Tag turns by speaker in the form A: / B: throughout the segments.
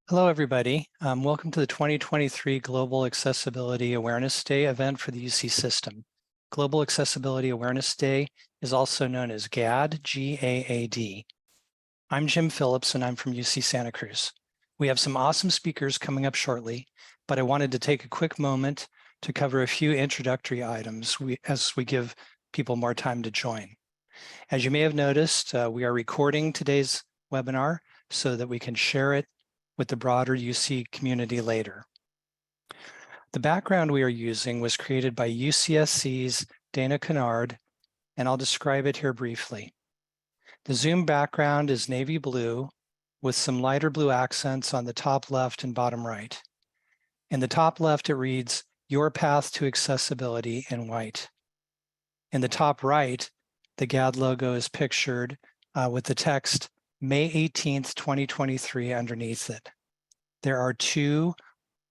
A: Hello, everybody. Welcome to the 2023 Global Accessibility Awareness Day event for the UC system. Global Accessibility Awareness Day is also known as GAAD, G-A-A-D. I'm Jim Phillips, and I'm from UC Santa Cruz. We have some awesome speakers coming up shortly, but I wanted to take a quick moment to cover a few introductory items as we give people more time to join. As you may have noticed, we are recording today's webinar so that we can share it with the broader UC community later. The background we are using was created by UCSC's Dana Kennard, and I'll describe it here briefly. The Zoom background is navy blue with some lighter blue accents on the top left and bottom right. In the top left, it reads, "Your Path to Accessibility" in white. In the top right, the GAAD logo is pictured with the text May 18th, 2023 underneath it. There are two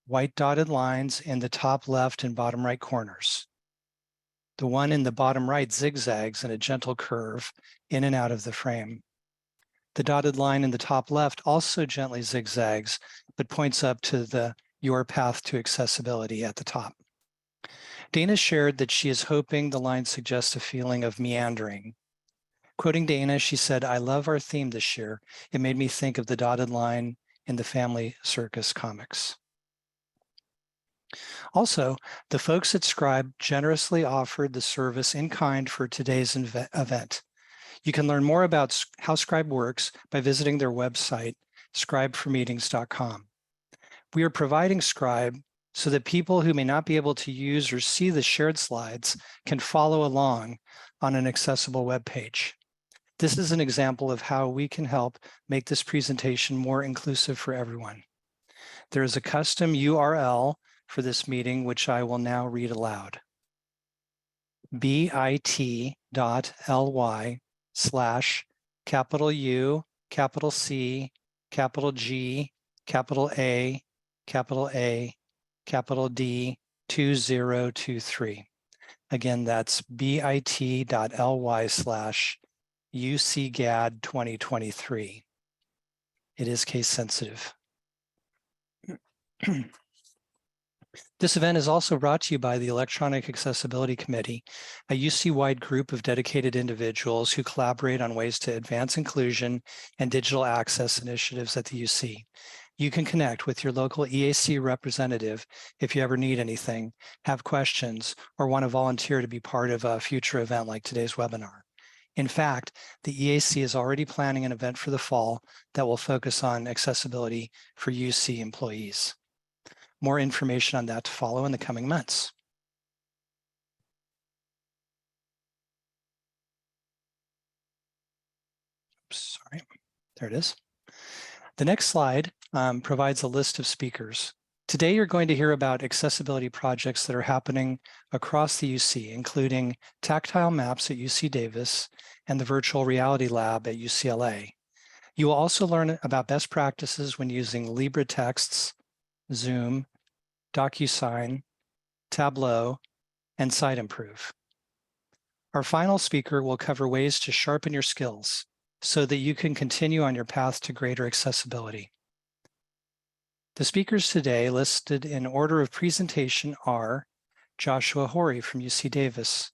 A: white dotted lines in the top left and bottom right corners. The one in the bottom right zigzags in a gentle curve in and out of the frame. The dotted line in the top left also gently zigzags, but points up to the Your Path to Accessibility at the top. Dana shared that she is hoping the line suggests a feeling of meandering. Quoting Dana, she said, "I love our theme this year. It made me think of the dotted line in the Family Circus comics." Also, the folks at Scribe generously offered the service in kind for today's event. You can learn more about how Scribe works by visiting their website, scribeformeetings.com. We are providing Scribe so that people who may not be able to use or see the shared slides can follow along on an accessible web page. This is an example of how we can help make this presentation more inclusive for everyone. There is a custom URL for this meeting, which I will now read aloud. bit.ly/U, capital C, capital G, capital A, capital D, 2023. Again, that's bit.ly/UCGAAD 2023. It is case sensitive. This event is also brought to you by the Electronic Accessibility Committee, a UC-wide group of dedicated individuals who collaborate on ways to advance inclusion and digital access initiatives at the UC. You can connect with your local EAC representative if you ever need anything, have questions, or want to volunteer to be part of a future event like today's webinar. In fact, the EAC is already planning an event for the fall that will focus on accessibility for UC employees. More information on that to follow in the coming months. Oops, sorry, there it is. The next slide provides a list of speakers. Today, you're going to hear about accessibility projects that are happening across the UC, including Tactile Maps at UC Davis and the Virtual Reality Lab at UCLA. You will also learn about best practices when using LibreTexts, Zoom, DocuSign, Tableau, and SiteImprove. Our final speaker will cover ways to sharpen your skills so that you can continue on your path to greater accessibility. The speakers today listed in order of presentation are Joshua Horry from UC Davis,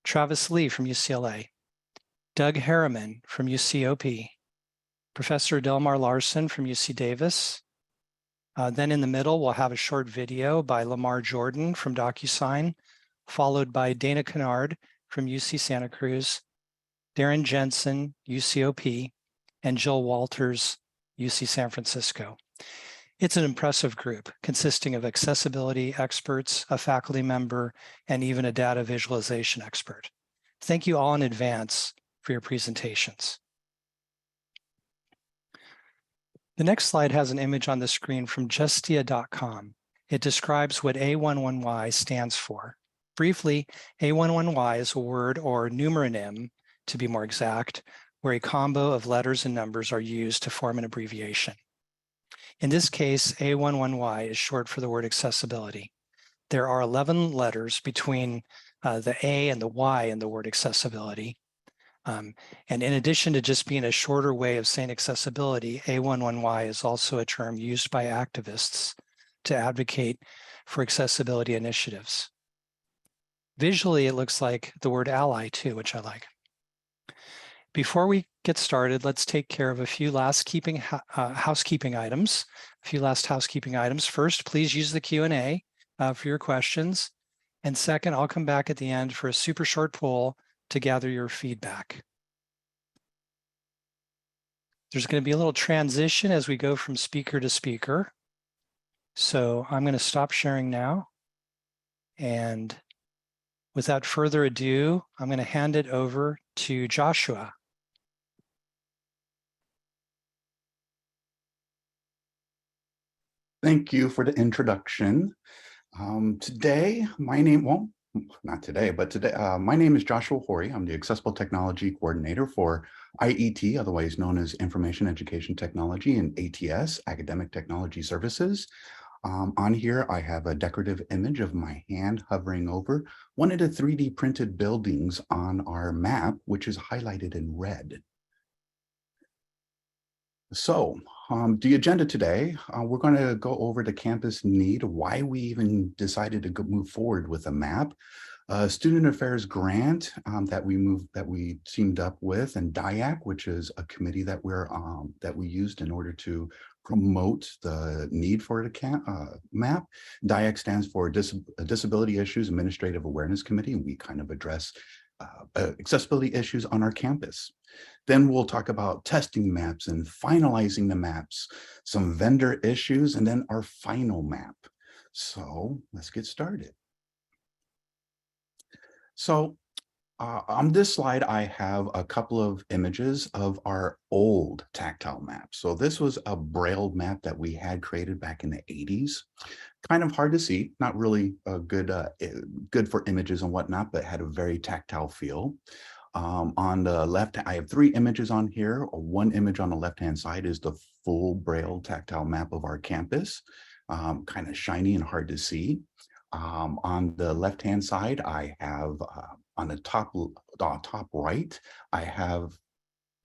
A: Travis Lee from UCLA, Doug Harriman from UCOP, Professor Delmar Larson from UC Davis. Then in the middle, we'll have a short video by Lamar Jordan from DocuSign, followed by Dana Kennard from UC Santa Cruz, Darren Jensen, UCOP, and Jill Walters, UC San Francisco. It's an impressive group consisting of accessibility experts, a faculty member, and even a data visualization expert. Thank you all in advance for your presentations. The next slide has an image on the screen from justia.com. It describes what A11Y stands for. Briefly, A11Y is a word or numeronym, to be more exact, where a combo of letters and numbers are used to form an abbreviation. In this case, A11Y is short for the word accessibility. There are 11 letters between the A and the Y in the word accessibility. And in addition to just being a shorter way of saying accessibility, A11Y is also a term used by activists to advocate for accessibility initiatives. Visually, it looks like the word ally too, which I like. Before we get started, let's take care of a few housekeeping items. First, please use the Q&A for your questions. And second, I'll come back at the end for a super short poll to gather your feedback. There's going to be a little transition as we go from speaker to speaker. So I'm going to stop sharing now. And without further ado, I'm going to hand it over to Joshua.
B: Thank you for the introduction. Today, my name, well, not today, but today, my name is Joshua Horry. I'm the Accessible Technology Coordinator for IET, otherwise known as Information Education Technology, and ATS, Academic Technology Services. On here, I have a decorative image of my hand hovering over one of the 3D printed buildings on our map, which is highlighted in red. So the agenda today, we're going to go over the campus need, why we even decided to move forward with a map, student affairs grant that we teamed up with, and DIAC, which is a committee that we used in order to promote the need for the map. DIAC stands for Disability Issues Administrative Awareness Committee, and we kind of address accessibility issues on our campus. Then we'll talk about testing maps and finalizing the maps, some vendor issues, and then our final map. So let's get started. So on this slide, I have a couple of images of our old tactile map. So this was a Braille map that we had created back in the 80s. Kind of hard to see, not really good for images and whatnot, but had a very tactile feel. On the left, I have 3 images on here. One image on the left-hand side is the full Braille tactile map of our campus, kind of shiny and hard to see. On the left-hand side, I have on the top right, I have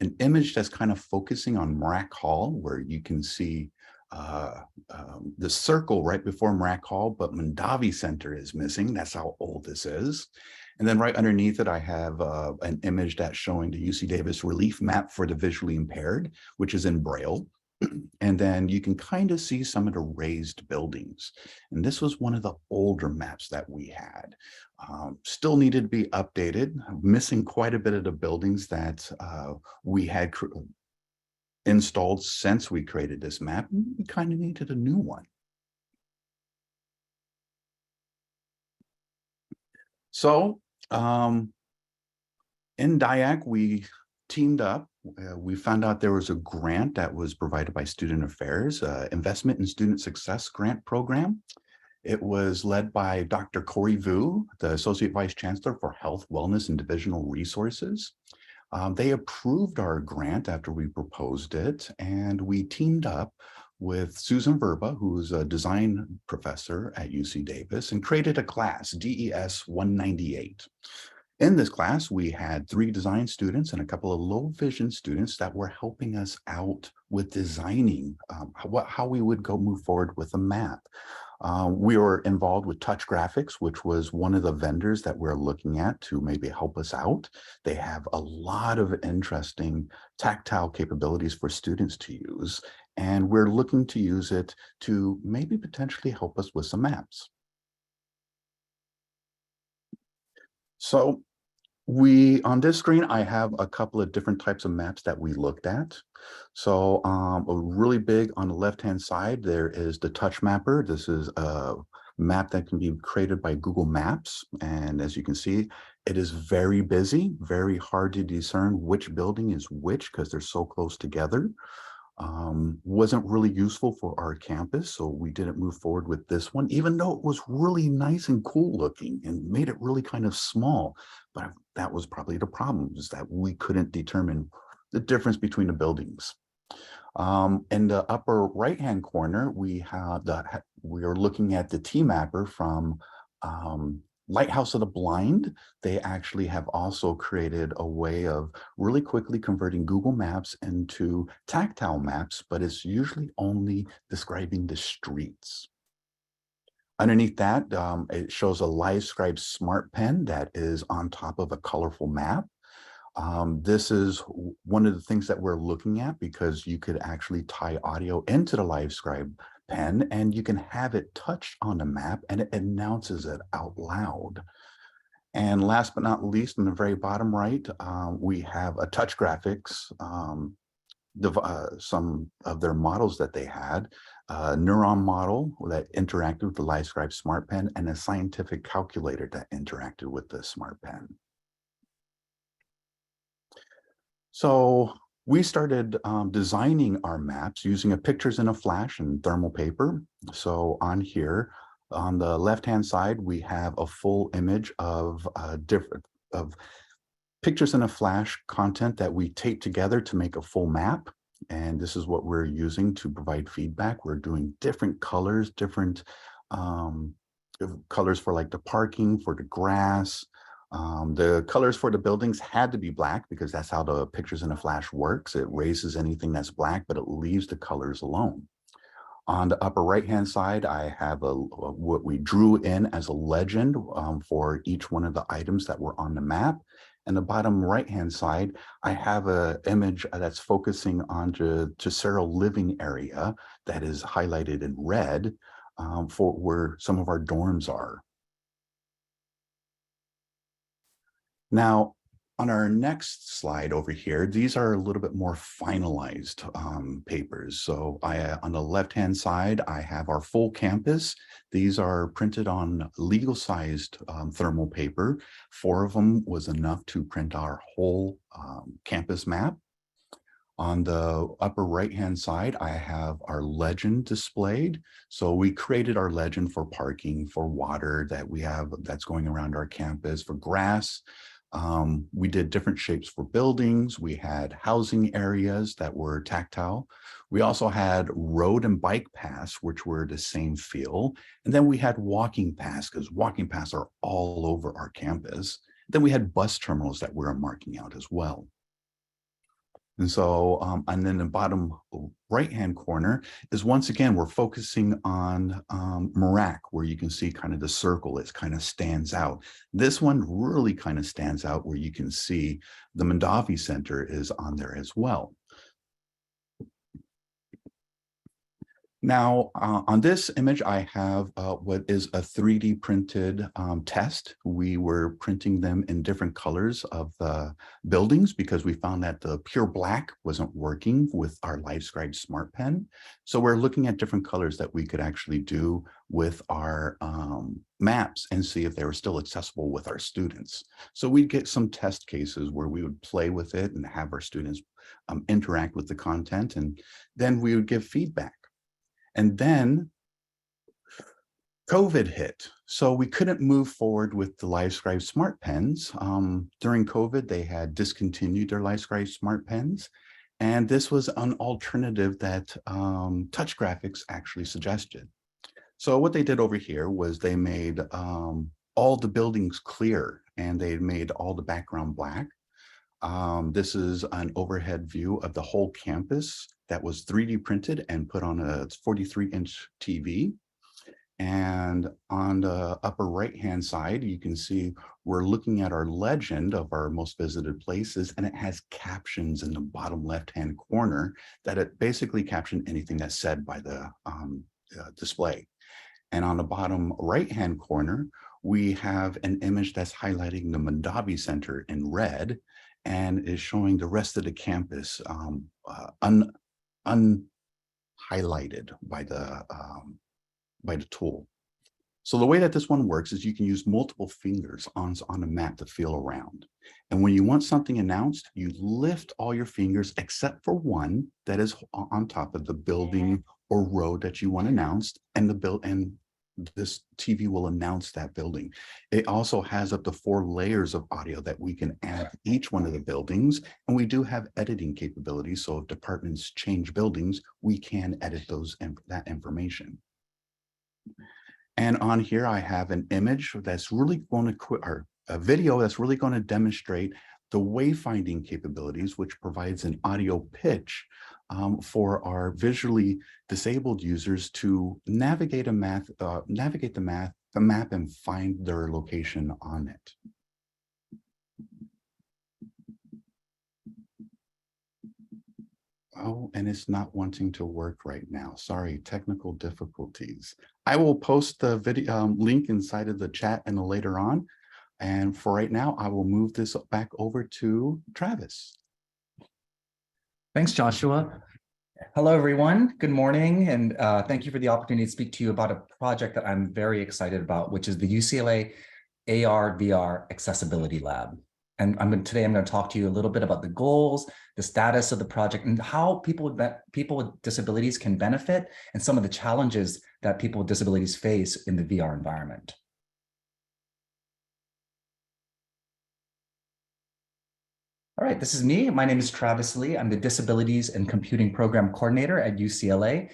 B: an image that's kind of focusing on Mrac Hall, where you can see the circle right before Mrac Hall, but Mondavi Center is missing. That's how old this is. And then right underneath it, I have an image that's showing the UC Davis relief map for the visually impaired, which is in Braille. And then you can kind of see some of the raised buildings. And this was one of the older maps that we had. Still needed to be updated, missing quite a bit of the buildings that we had installed since we created this map. We kind of needed a new one. So in DIAC, we teamed up. We found out there was a grant that was provided by Student Affairs, Investment in Student Success Grant Program. It was led by Dr. Corey Vu, the Associate Vice Chancellor for Health, Wellness, and Divisional Resources. They approved our grant after we proposed it, and we teamed up with Susan Verba, who's a design professor at UC Davis, and created a class, DES 198. In this class, we had 3 design students and a couple of low vision students that were helping us out with designing how we would move forward with a map. We were involved with Touch Graphics, which was one of the vendors that we're looking at to maybe help us out. They have a lot of interesting tactile capabilities for students to use, and we're looking to use it to maybe potentially help us with some maps. So on this screen, I have a couple of different types of maps that we looked at. So a really big on the left-hand side, there is the Touch Mapper. This is a map that can be created by Google Maps. And as you can see, it is very busy, very hard to discern which building is which because they're so close together. Wasn't really useful for our campus, so we didn't move forward with this one, even though it was really nice and cool looking and made it really kind of small. But that was probably the problem, is that we couldn't determine the difference between the buildings. In the upper right-hand corner, we are looking at the T-Mapper from Lighthouse of the Blind, they actually have also created a way of really quickly converting Google Maps into tactile maps, but it's usually only describing the streets. Underneath that, it shows a LiveScribe Smart Pen that is on top of a colorful map. This is one of the things that we're looking at because you could actually tie audio into the LiveScribe pen and you can have it touched on the map and it announces it out loud. And last but not least, in the very bottom right, we have a touch graphics, some of their models that they had, a neuron model that interacted with the LiveScribe Smart Pen and a scientific calculator that interacted with the Smart Pen. So we started designing our maps using a pictures in a flash and thermal paper. So on here, on the left-hand side, we have a full image of pictures in a flash content that we tape together to make a full map. And this is what we're using to provide feedback. We're doing different colors, different colors for like the parking, for the grass. The colors for the buildings had to be black because that's how the pictures in a flash works. It raises anything that's black, but it leaves the colors alone. On the upper right-hand side, I have what we drew in as a legend for each one of the items that were on the map. And the bottom right-hand side, I have an image that's focusing on the Cicero living area that is highlighted in red for where some of our dorms are. Now, on our next slide over here, these are a little bit more finalized papers. So on the left-hand side, I have our full campus. These are printed on legal-sized thermal paper. 4 of them was enough to print our whole campus map. On the upper right-hand side, I have our legend displayed. So we created our legend for parking, for water that we have that's going around our campus, for grass. We did different shapes for buildings. We had housing areas that were tactile. We also had road and bike paths, which were the same feel. And then we had walking paths because walking paths are all over our campus. Then we had bus terminals that we were marking out as well. And so, and then the bottom right-hand corner is once again, we're focusing on Merak, where you can see kind of the circle, it kind of stands out. This one really kind of stands out where you can see the Mondavi Center is on there as well. Now, on this image, I have what is a 3D printed test. We were printing them in different colors of the buildings because we found that the pure black wasn't working with our LiveScribe Smart Pen. So we're looking at different colors that we could actually do with our maps and see if they were still accessible with our students. So we'd get some test cases where we would play with it and have our students interact with the content, and then we would give feedback. And then COVID hit. So we couldn't move forward with the LiveScribe Smart Pens. During COVID, they had discontinued their LiveScribe Smart Pens. And this was an alternative that Touch Graphics actually suggested. So what they did over here was they made all the buildings clear and they made all the background black. This is an overhead view of the whole campus that was 3D printed and put on a 43-inch TV. And on the upper right-hand side, you can see we're looking at our legend of our most visited places, and it has captions in the bottom left-hand corner that it basically captioned anything that's said by the display. And on the bottom right-hand corner, we have an image that's highlighting the Mondavi Center in red and is showing the rest of the campus unhighlighted by the tool. So the way that this one works is you can use multiple fingers on a map to feel around. And when you want something announced, you lift all your fingers except for one that is on top of the building or road that you want announced, and this TV will announce that building. It also has up to 4 layers of audio that we can add to each one of the buildings. And we do have editing capabilities. So if departments change buildings, we can edit that information. And on here, I have an image that's really going to, or a video that's really going to demonstrate the wayfinding capabilities, which provides an audio pitch for our visually disabled users to navigate the map and find their location on it. Oh, and it's not wanting to work right now. Sorry, technical difficulties. I will post the video link inside of the chat and later on. And for right now, I will move this back over to Travis.
C: Thanks, Joshua. Hello, everyone. Good morning. And thank you for the opportunity to speak to you about a project that I'm very excited about, which is the UCLA AR VR Accessibility Lab. And today I'm going to talk to you a little bit about the goals, the status of the project, and how people with disabilities can benefit, and some of the challenges that people with disabilities face in the VR environment. All right, this is me. My name is Travis Lee. I'm the Disabilities and Computing Program Coordinator at UCLA.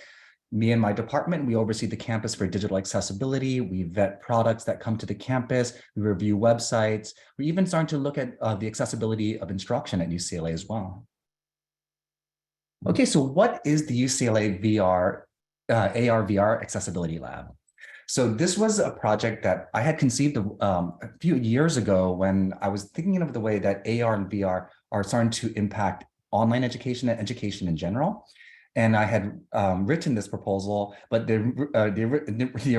C: Me and my department, we oversee the campus for digital accessibility. We vet products that come to the campus. We review websites. We even starting to look at the accessibility of instruction at UCLA as well. Okay, so what is the UCLA VR, AR VR Accessibility Lab? So this was a project that I had conceived of, a few years ago when I was thinking of the way that AR and VR are starting to impact online education and education in general. And I had written this proposal, but the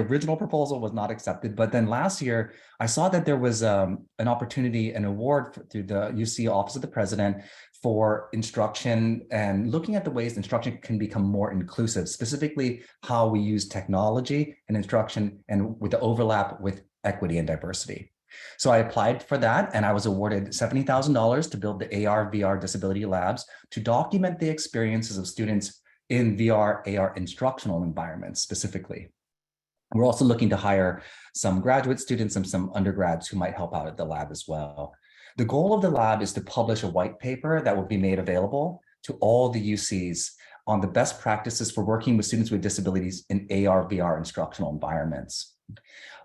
C: original proposal was not accepted. But then last year, I saw that there was an opportunity, an award through the UC Office of the President for instruction and looking at the ways instruction can become more inclusive, specifically how we use technology and instruction and with the overlap with equity and diversity. So I applied for that and I was awarded $70,000 to build the AR/VR disability labs to document the experiences of students in VR/AR instructional environments specifically. We're also looking to hire some graduate students and some undergrads who might help out at the lab as well. The goal of the lab is to publish a white paper that will be made available to all the UCs on the best practices for working with students with disabilities in AR/VR instructional environments.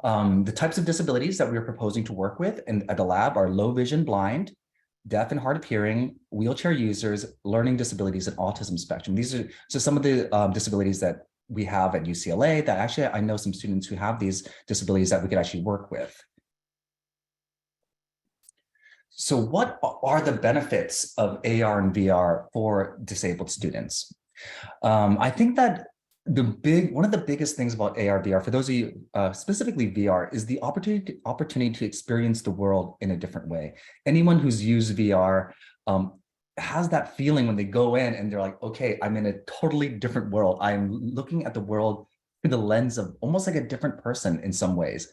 C: The types of disabilities that we're proposing to work with at the lab are low vision, blind, deaf and hard of hearing, wheelchair users, learning disabilities, and autism spectrum. These are so some of the disabilities that we have at UCLA that actually I know some students who have these disabilities that we could actually work with. So what are the benefits of AR and VR for disabled students? I think that one of the biggest things about AR, VR, for those of you, specifically VR, is the opportunity to experience the world in a different way. Anyone who's used VR has that feeling when they go in and they're like, okay, I'm in a totally different world. I'm looking at the world through the lens of almost like a different person in some ways.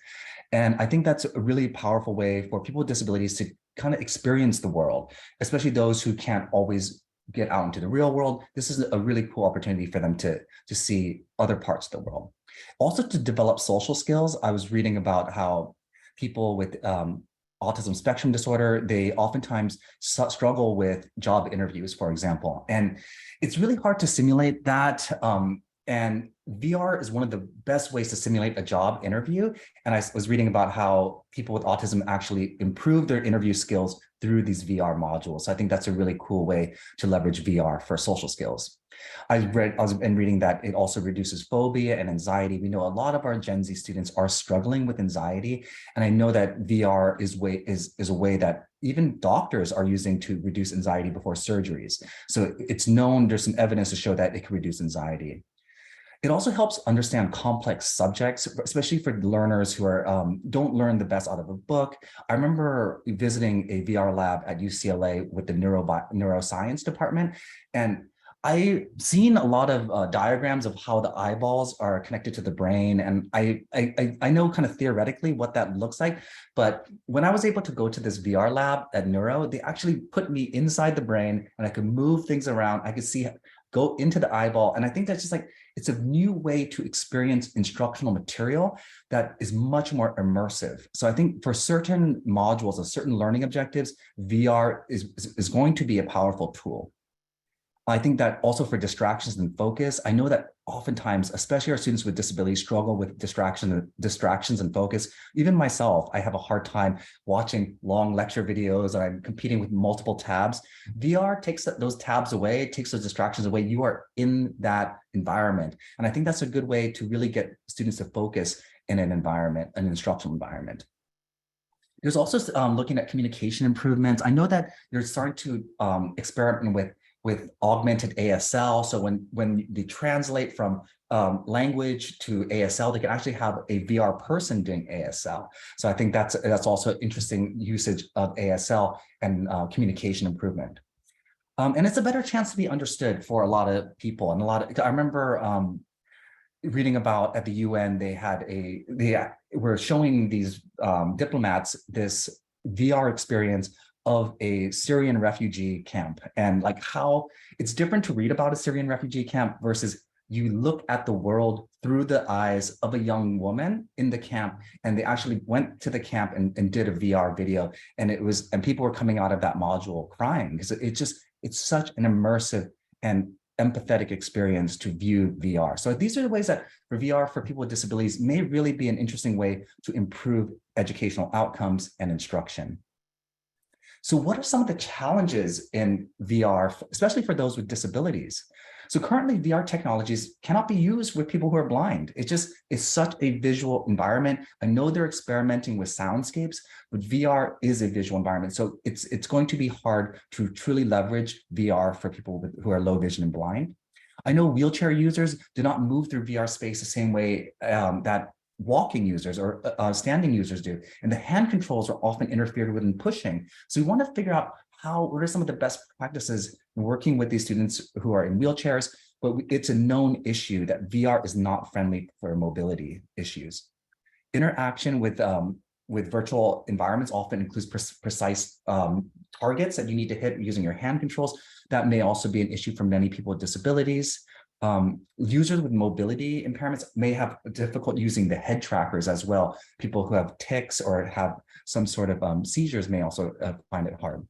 C: And I think that's a really powerful way for people with disabilities to kind of experience the world, especially those who can't always get out into the real world. This is a really cool opportunity for them to see other parts of the world. Also to develop social skills. I was reading about how people with autism spectrum disorder, they oftentimes struggle with job interviews, for example. And it's really hard to simulate that. And VR is one of the best ways to simulate a job interview. And I was reading about how people with autism actually improve their interview skills through these VR modules. So I think that's a really cool way to leverage VR for social skills. I've been reading that it also reduces phobia and anxiety. We know a lot of our Gen Z students are struggling with anxiety. And I know that VR is a way that even doctors are using to reduce anxiety before surgeries. So it's known, there's some evidence to show that it can reduce anxiety. It also helps understand complex subjects, especially for learners who are don't learn the best out of a book. I remember visiting a VR lab at UCLA with the neuroscience department, and I've seen a lot of diagrams of how the eyeballs are connected to the brain, and I know kind of theoretically what that looks like. But when I was able to go to this VR lab at Neuro, they actually put me inside the brain, and I could move things around. I could go into the eyeball, and I think that's just like, it's a new way to experience instructional material that is much more immersive. So I think for certain modules or certain learning objectives, VR is going to be a powerful tool. I think that also for distractions and focus, I know that oftentimes, especially our students with disabilities, struggle with distractions and focus. Even myself, I have a hard time watching long lecture videos, and I'm competing with multiple tabs. VR takes those tabs away, takes those distractions away. You are in that environment. And I think that's a good way to really get students to focus in an environment, an instructional environment. There's also looking at communication improvements. I know that you're starting to experiment with augmented ASL. So when they translate from language to ASL, they can actually have a VR person doing ASL. So I think that's also interesting usage of ASL and communication improvement. And it's a better chance to be understood for a lot of people. And I remember reading about at the UN, they were showing these diplomats this VR experience of a Syrian refugee camp, and like how it's different to read about a Syrian refugee camp versus you look at the world through the eyes of a young woman in the camp. And they actually went to the camp and did a VR video, and people were coming out of that module crying because it's such an immersive and empathetic experience to view VR. So these are the ways that for VR for people with disabilities may really be an interesting way to improve educational outcomes and instruction. So what are some of the challenges in VR, especially for those with disabilities? So currently VR technologies cannot be used with people who are blind. It's such a visual environment. I know they're experimenting with soundscapes, but VR is a visual environment. So it's going to be hard to truly leverage VR for people who are low vision and blind. I know wheelchair users do not move through VR space the same way that walking users or standing users do. And the hand controls are often interfered with in pushing. So we want to figure out what are some of the best practices in working with these students who are in wheelchairs, but it's a known issue that VR is not friendly for mobility issues. Interaction with virtual environments often includes precise targets that you need to hit using your hand controls. That may also be an issue for many people with disabilities. Users with mobility impairments may have difficult using the head trackers as well. People who have tics or have some sort of seizures may also find it hard.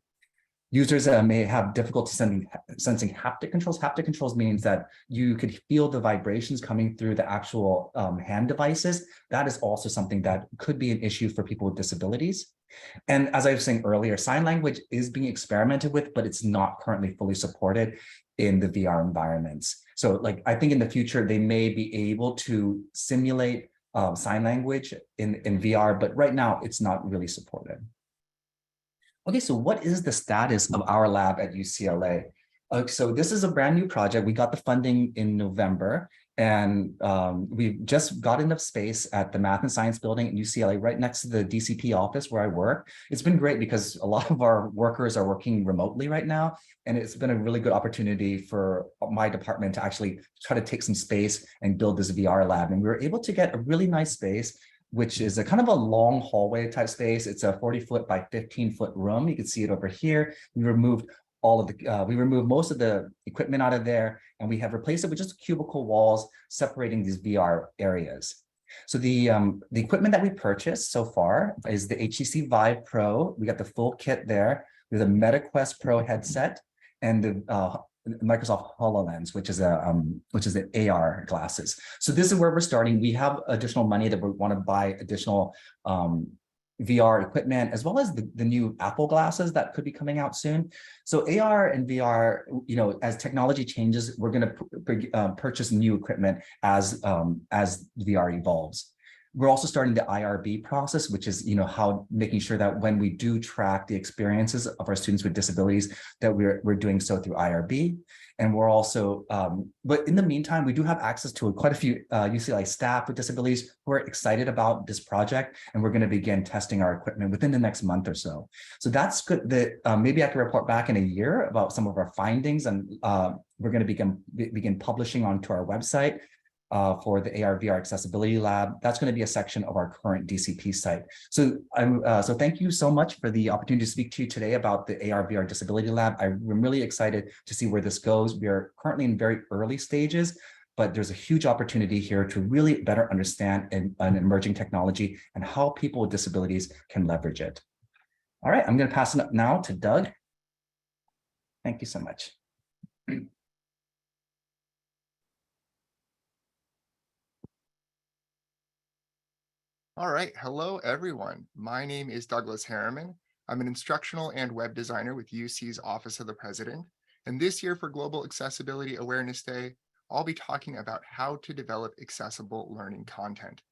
C: Users may have difficulty sensing haptic controls. Haptic controls means that you could feel the vibrations coming through the actual hand devices. That is also something that could be an issue for people with disabilities. And as I was saying earlier, sign language is being experimented with, but it's not currently fully supported in the VR environments. So like, I think in the future, they may be able to simulate sign language in VR, but right now it's not really supported. Okay, so what is the status of our lab at UCLA? So this is a brand new project. We got the funding in November, and we just got enough space at the Math and Science building at UCLA, right next to the DCP office where I work. It's been great because a lot of our workers are working remotely right now, and it's been a really good opportunity for my department to actually try to take some space and build this VR lab. And we were able to get a really nice space, which is a kind of a long hallway type space. It's a 40-foot by 15-foot room. You can see it over here. We removed most of the equipment out of there, and we have replaced it with just cubicle walls separating these VR areas. So the equipment that we purchased so far is the HTC Vive Pro. We got the full kit there with a MetaQuest Pro headset and the Microsoft HoloLens, which is the AR glasses. So this is where we're starting. We have additional money that we want to buy additional VR equipment, as well as the new Apple glasses that could be coming out soon. So AR and VR, as technology changes, we're going to purchase new equipment as VR evolves. We're also starting the IRB process, which is, how making sure that when we do track the experiences of our students with disabilities, that we're doing so through IRB. And we're also, but in the meantime, we do have access to quite a few UCLA staff with disabilities who are excited about this project, and we're going to begin testing our equipment within the next month or so. So that's good. That maybe I can report back in a year about some of our findings, and we're going to begin publishing onto our website. For the AR VR Accessibility Lab. That's going to be a section of our current DCP site. So so thank you so much for the opportunity to speak to you today about the AR VR Disability Lab. I'm really excited to see where this goes. We are currently in very early stages, but there's a huge opportunity here to really better understand an emerging technology and how people with disabilities can leverage it. All right, I'm going to pass it up now to Doug. Thank you so much.
D: All right. Hello, everyone. My name is Douglas Harriman. I'm an instructional and web designer with UC's Office of the President. And this year for Global Accessibility Awareness Day, I'll be talking about how to develop accessible learning content.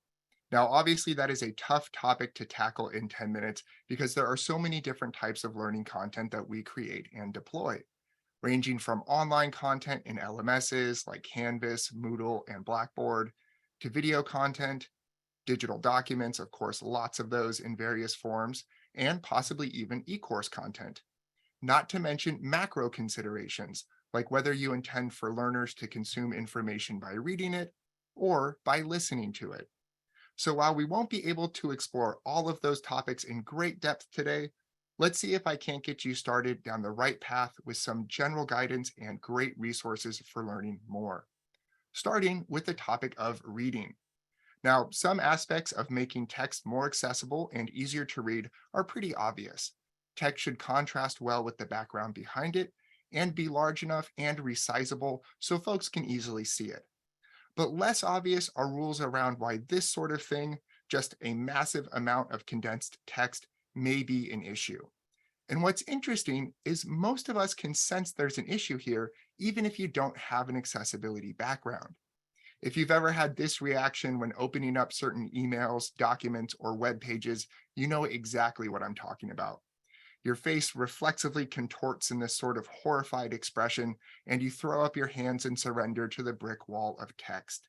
D: Now, obviously, that is a tough topic to tackle in 10 minutes because there are so many different types of learning content that we create and deploy, ranging from online content in LMSs like Canvas, Moodle, and Blackboard, to video content, digital documents, of course, lots of those in various forms, and possibly even e-course content. Not to mention macro considerations, like whether you intend for learners to consume information by reading it or by listening to it. So while we won't be able to explore all of those topics in great depth today, let's see if I can't get you started down the right path with some general guidance and great resources for learning more. Starting with the topic of reading. Now, some aspects of making text more accessible and easier to read are pretty obvious. Text should contrast well with the background behind it and be large enough and resizable so folks can easily see it. But less obvious are rules around why this sort of thing, just a massive amount of condensed text, may be an issue. And what's interesting is most of us can sense there's an issue here, even if you don't have an accessibility background. If you've ever had this reaction when opening up certain emails, documents, or web pages, you know exactly what I'm talking about. Your face reflexively contorts in this sort of horrified expression, and you throw up your hands in surrender to the brick wall of text.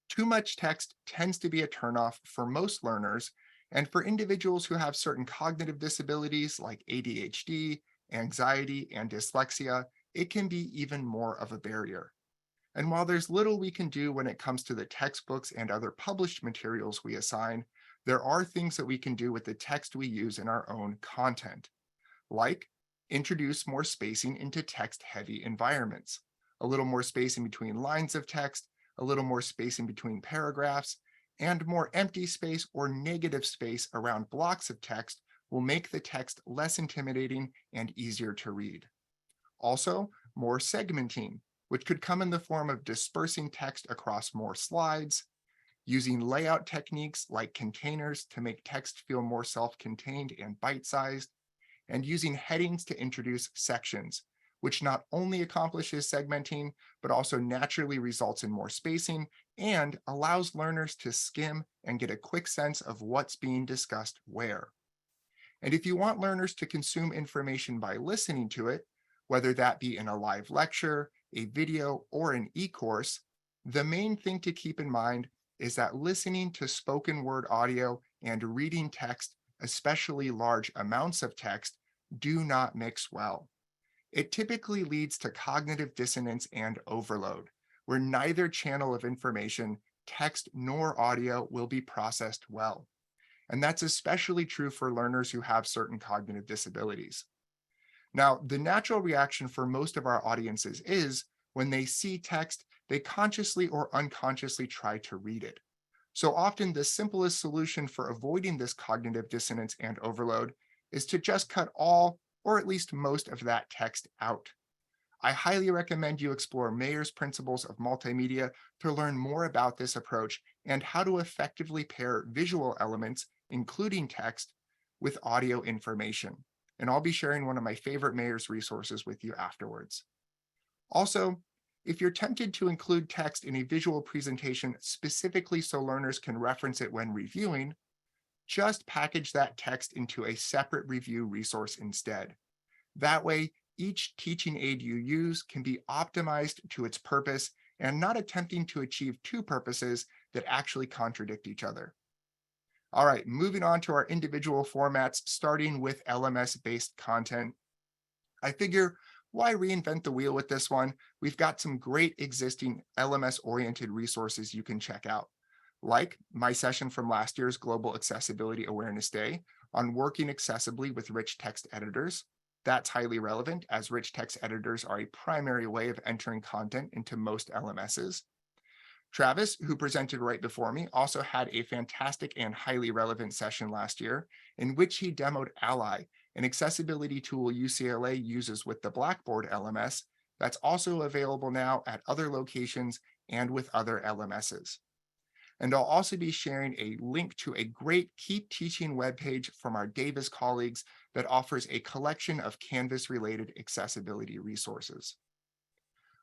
D: Too much text tends to be a turnoff for most learners, and for individuals who have certain cognitive disabilities like ADHD, anxiety, and dyslexia, it can be even more of a barrier. And while there's little we can do when it comes to the textbooks and other published materials we assign, there are things that we can do with the text we use in our own content, like introduce more spacing into text-heavy environments, a little more space in between lines of text, a little more space in between paragraphs, and more empty space or negative space around blocks of text will make the text less intimidating and easier to read. Also, more segmenting, which could come in the form of dispersing text across more slides, using layout techniques like containers to make text feel more self-contained and bite-sized, and using headings to introduce sections, which not only accomplishes segmenting, but also naturally results in more spacing and allows learners to skim and get a quick sense of what's being discussed where. And if you want learners to consume information by listening to it, whether that be in a live lecture, a video, or an e-course, the main thing to keep in mind is that listening to spoken word audio and reading text, especially large amounts of text, do not mix well. It typically leads to cognitive dissonance and overload, where neither channel of information, text nor audio, will be processed well. And that's especially true for learners who have certain cognitive disabilities. Now, the natural reaction for most of our audiences is when they see text, they consciously or unconsciously try to read it. So often, the simplest solution for avoiding this cognitive dissonance and overload is to just cut all or at least most of that text out. I highly recommend you explore Mayer's principles of multimedia to learn more about this approach and how to effectively pair visual elements, including text, with audio information. And I'll be sharing one of my favorite Mayer's resources with you afterwards. Also, if you're tempted to include text in a visual presentation specifically so learners can reference it when reviewing, just package that text into a separate review resource instead. That way, each teaching aid you use can be optimized to its purpose and not attempting to achieve two purposes that actually contradict each other. All right, moving on to our individual formats, starting with LMS-based content. I figure, why reinvent the wheel with this one? We've got some great existing LMS-oriented resources you can check out, like my session from last year's Global Accessibility Awareness Day on working accessibly with rich text editors. That's highly relevant, as rich text editors are a primary way of entering content into most LMSs. Travis, who presented right before me, also had a fantastic and highly relevant session last year in which he demoed Ally, an accessibility tool UCLA uses with the Blackboard LMS that's also available now at other locations and with other LMSs. And I'll also be sharing a link to a great Keep Teaching webpage from our Davis colleagues that offers a collection of Canvas-related accessibility resources.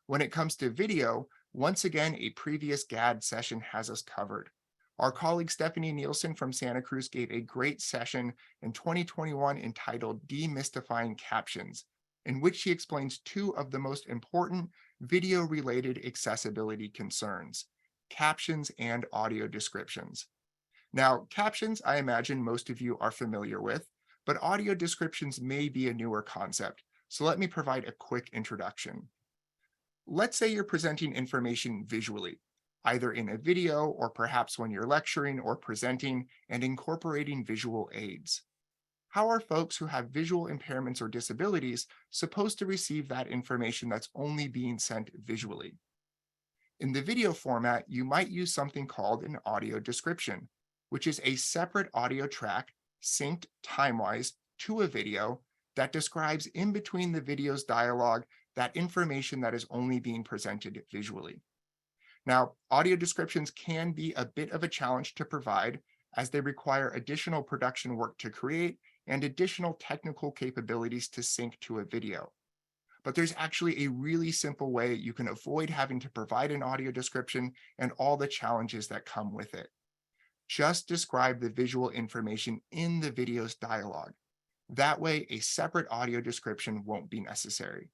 D: When it comes to video, once again, a previous GAAD session has us covered. Our colleague Stephanie Nielsen from Santa Cruz gave a great session in 2021 entitled Demystifying Captions, in which she explains two of the most important video-related accessibility concerns: captions and audio descriptions. Now, captions, I imagine most of you are familiar with, but audio descriptions may be a newer concept, so let me provide a quick introduction. Let's say you're presenting information visually, either in a video or perhaps when you're lecturing or presenting and incorporating visual aids. How are folks who have visual impairments or disabilities supposed to receive that information that's only being sent visually? In the video format, you might use something called an audio description, which is a separate audio track synced time-wise to a video that describes in between the video's dialogue that information that is only being presented visually. Now, audio descriptions can be a bit of a challenge to provide as they require additional production work to create and additional technical capabilities to sync to a video. But there's actually a really simple way you can avoid having to provide an audio description and all the challenges that come with it. Just describe the visual information in the video's dialogue. That way, a separate audio description won't be necessary.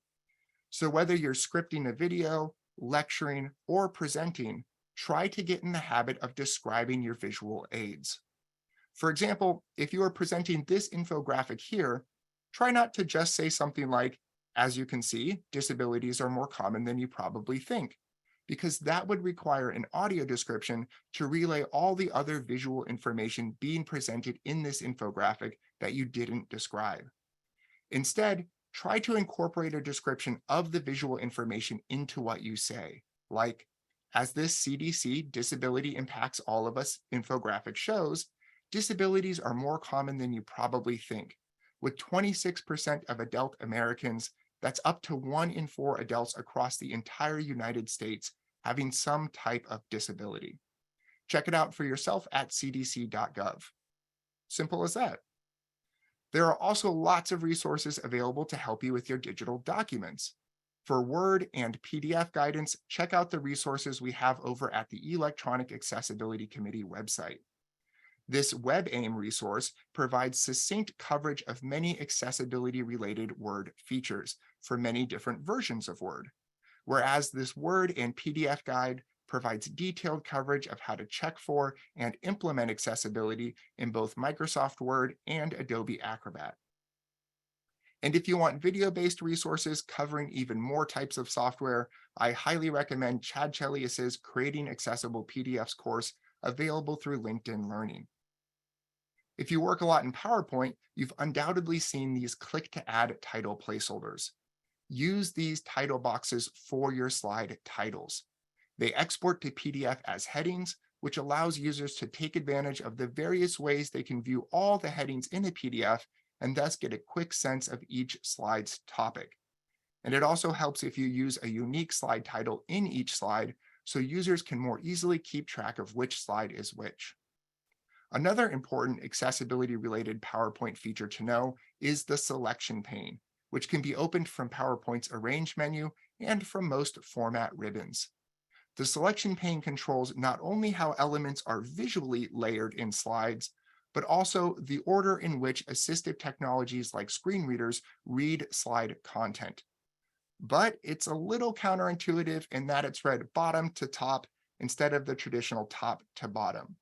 D: So whether you're scripting a video, lecturing, or presenting, try to get in the habit of describing your visual aids. For example, if you are presenting this infographic here, try not to just say something like, "As you can see, disabilities are more common than you probably think," because that would require an audio description to relay all the other visual information being presented in this infographic that you didn't describe. Instead, try to incorporate a description of the visual information into what you say, like, "As this CDC Disability Impacts All of Us infographic shows, disabilities are more common than you probably think. With 26% of adult Americans, that's up to 1 in 4 adults across the entire United States having some type of disability. Check it out for yourself at cdc.gov. Simple as that. There are also lots of resources available to help you with your digital documents. For Word and PDF guidance, check out the resources we have over at the Electronic Accessibility Committee website. This WebAIM resource provides succinct coverage of many accessibility-related Word features for many different versions of Word, whereas this Word and PDF guide provides detailed coverage of how to check for and implement accessibility in both Microsoft Word and Adobe Acrobat. And if you want video-based resources covering even more types of software, I highly recommend Chad Chelius's Creating Accessible PDFs course, available through LinkedIn Learning. If you work a lot in PowerPoint, you've undoubtedly seen these click to add title placeholders. Use these title boxes for your slide titles. They export to PDF as headings, which allows users to take advantage of the various ways they can view all the headings in a PDF and thus get a quick sense of each slide's topic. And it also helps if you use a unique slide title in each slide, so users can more easily keep track of which slide is which. Another important accessibility-related PowerPoint feature to know is the selection pane, which can be opened from PowerPoint's Arrange menu and from most format ribbons. The selection pane controls not only how elements are visually layered in slides, but also the order in which assistive technologies like screen readers read slide content. But it's a little counterintuitive in that it's read bottom to top instead of the traditional top to bottom.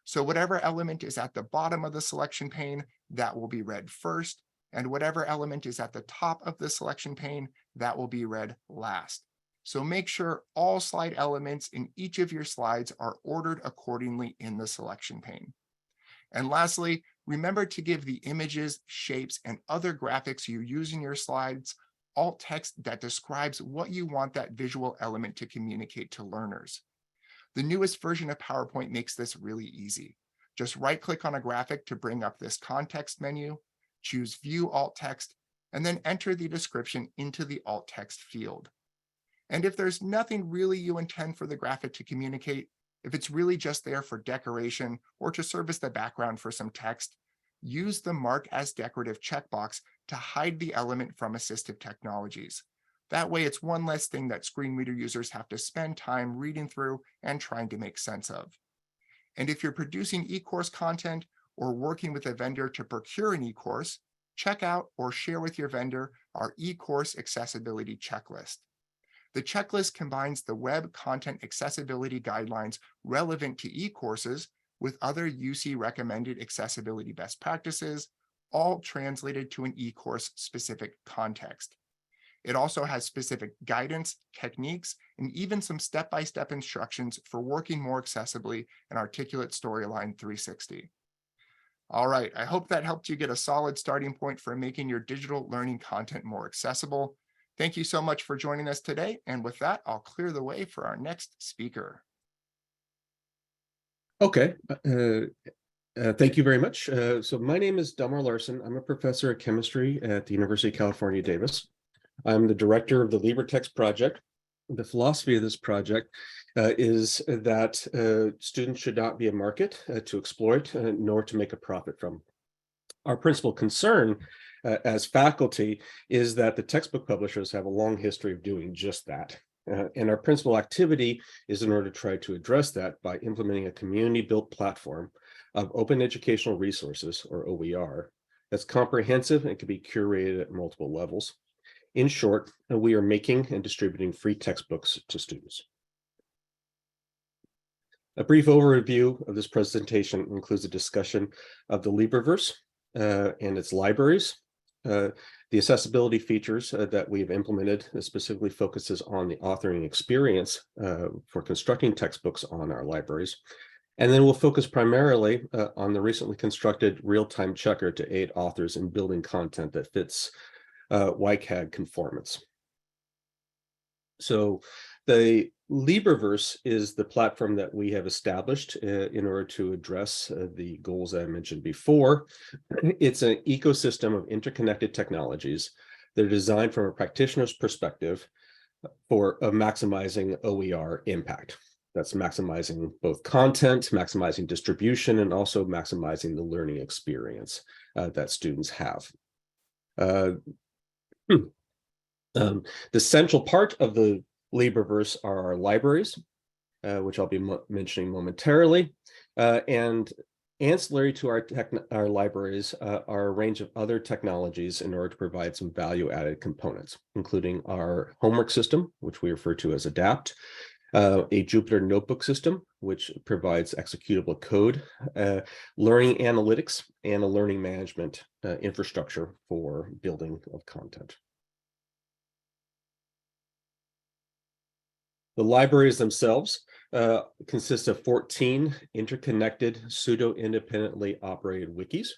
D: So whatever element is at the bottom of the selection pane, that will be read first, and whatever element is at the top of the selection pane, that will be read last. So make sure all slide elements in each of your slides are ordered accordingly in the selection pane. And lastly, remember to give the images, shapes, and other graphics you use in your slides alt text that describes what you want that visual element to communicate to learners. The newest version of PowerPoint makes this really easy. Just right-click on a graphic to bring up this context menu, choose View Alt Text, and then enter the description into the alt text field. And if there's nothing really you intend for the graphic to communicate, If it's really just there for decoration or to serve as the background for some text, use the Mark as Decorative checkbox to hide the element from assistive technologies. That way, it's one less thing that screen reader users have to spend time reading through and trying to make sense of. And if you're producing e-course content or working with a vendor to procure an e-course, check out or share with your vendor our e-course accessibility checklist. The checklist combines the web content accessibility guidelines relevant to e-courses with other UC recommended accessibility best practices, all translated to an e-course specific context. It also has specific guidance, techniques, and even some step-by-step instructions for working more accessibly in Articulate Storyline 360. All right, I hope that helped you get a solid starting point for making your digital learning content more accessible. Thank you so much for joining us today. And with that, I'll clear the way for our next speaker.
E: Okay, thank you very much. So my name is Delmar Larson. I'm a professor of chemistry at the University of California, Davis. I'm the director of the LibreText project. The philosophy of this project is that students should not be a market to exploit, nor to make a profit from. Our principal concern as faculty is that the textbook publishers have a long history of doing just that. And our principal activity is in order to try to address that by implementing a community-built platform of open educational resources, or OER, that's comprehensive and can be curated at multiple levels. In short, we are making and distributing free textbooks to students. A brief overview of this presentation includes a discussion of the LibreVerse and its libraries. The accessibility features that we've implemented specifically focuses on the authoring experience for constructing textbooks on our libraries. And then we'll focus primarily on the recently constructed real-time checker to aid authors in building content that fits GAAD conformance. So the LibreVerse is the platform that we have established in order to address the goals that I mentioned before. It's an ecosystem of interconnected technologies that are designed from a practitioner's perspective for maximizing OER impact. That's maximizing both content, maximizing distribution, and also maximizing the learning experience that students have. The central part of the LibreVerse are our libraries, which I'll be mentioning momentarily, and ancillary to our libraries are a range of other technologies in order to provide some value-added components, including our homework system, which we refer to as ADAPT, a Jupyter notebook system, which provides executable code, learning analytics, and a learning management infrastructure for building of content. The libraries themselves consist of 14 interconnected, pseudo-independently operated wikis.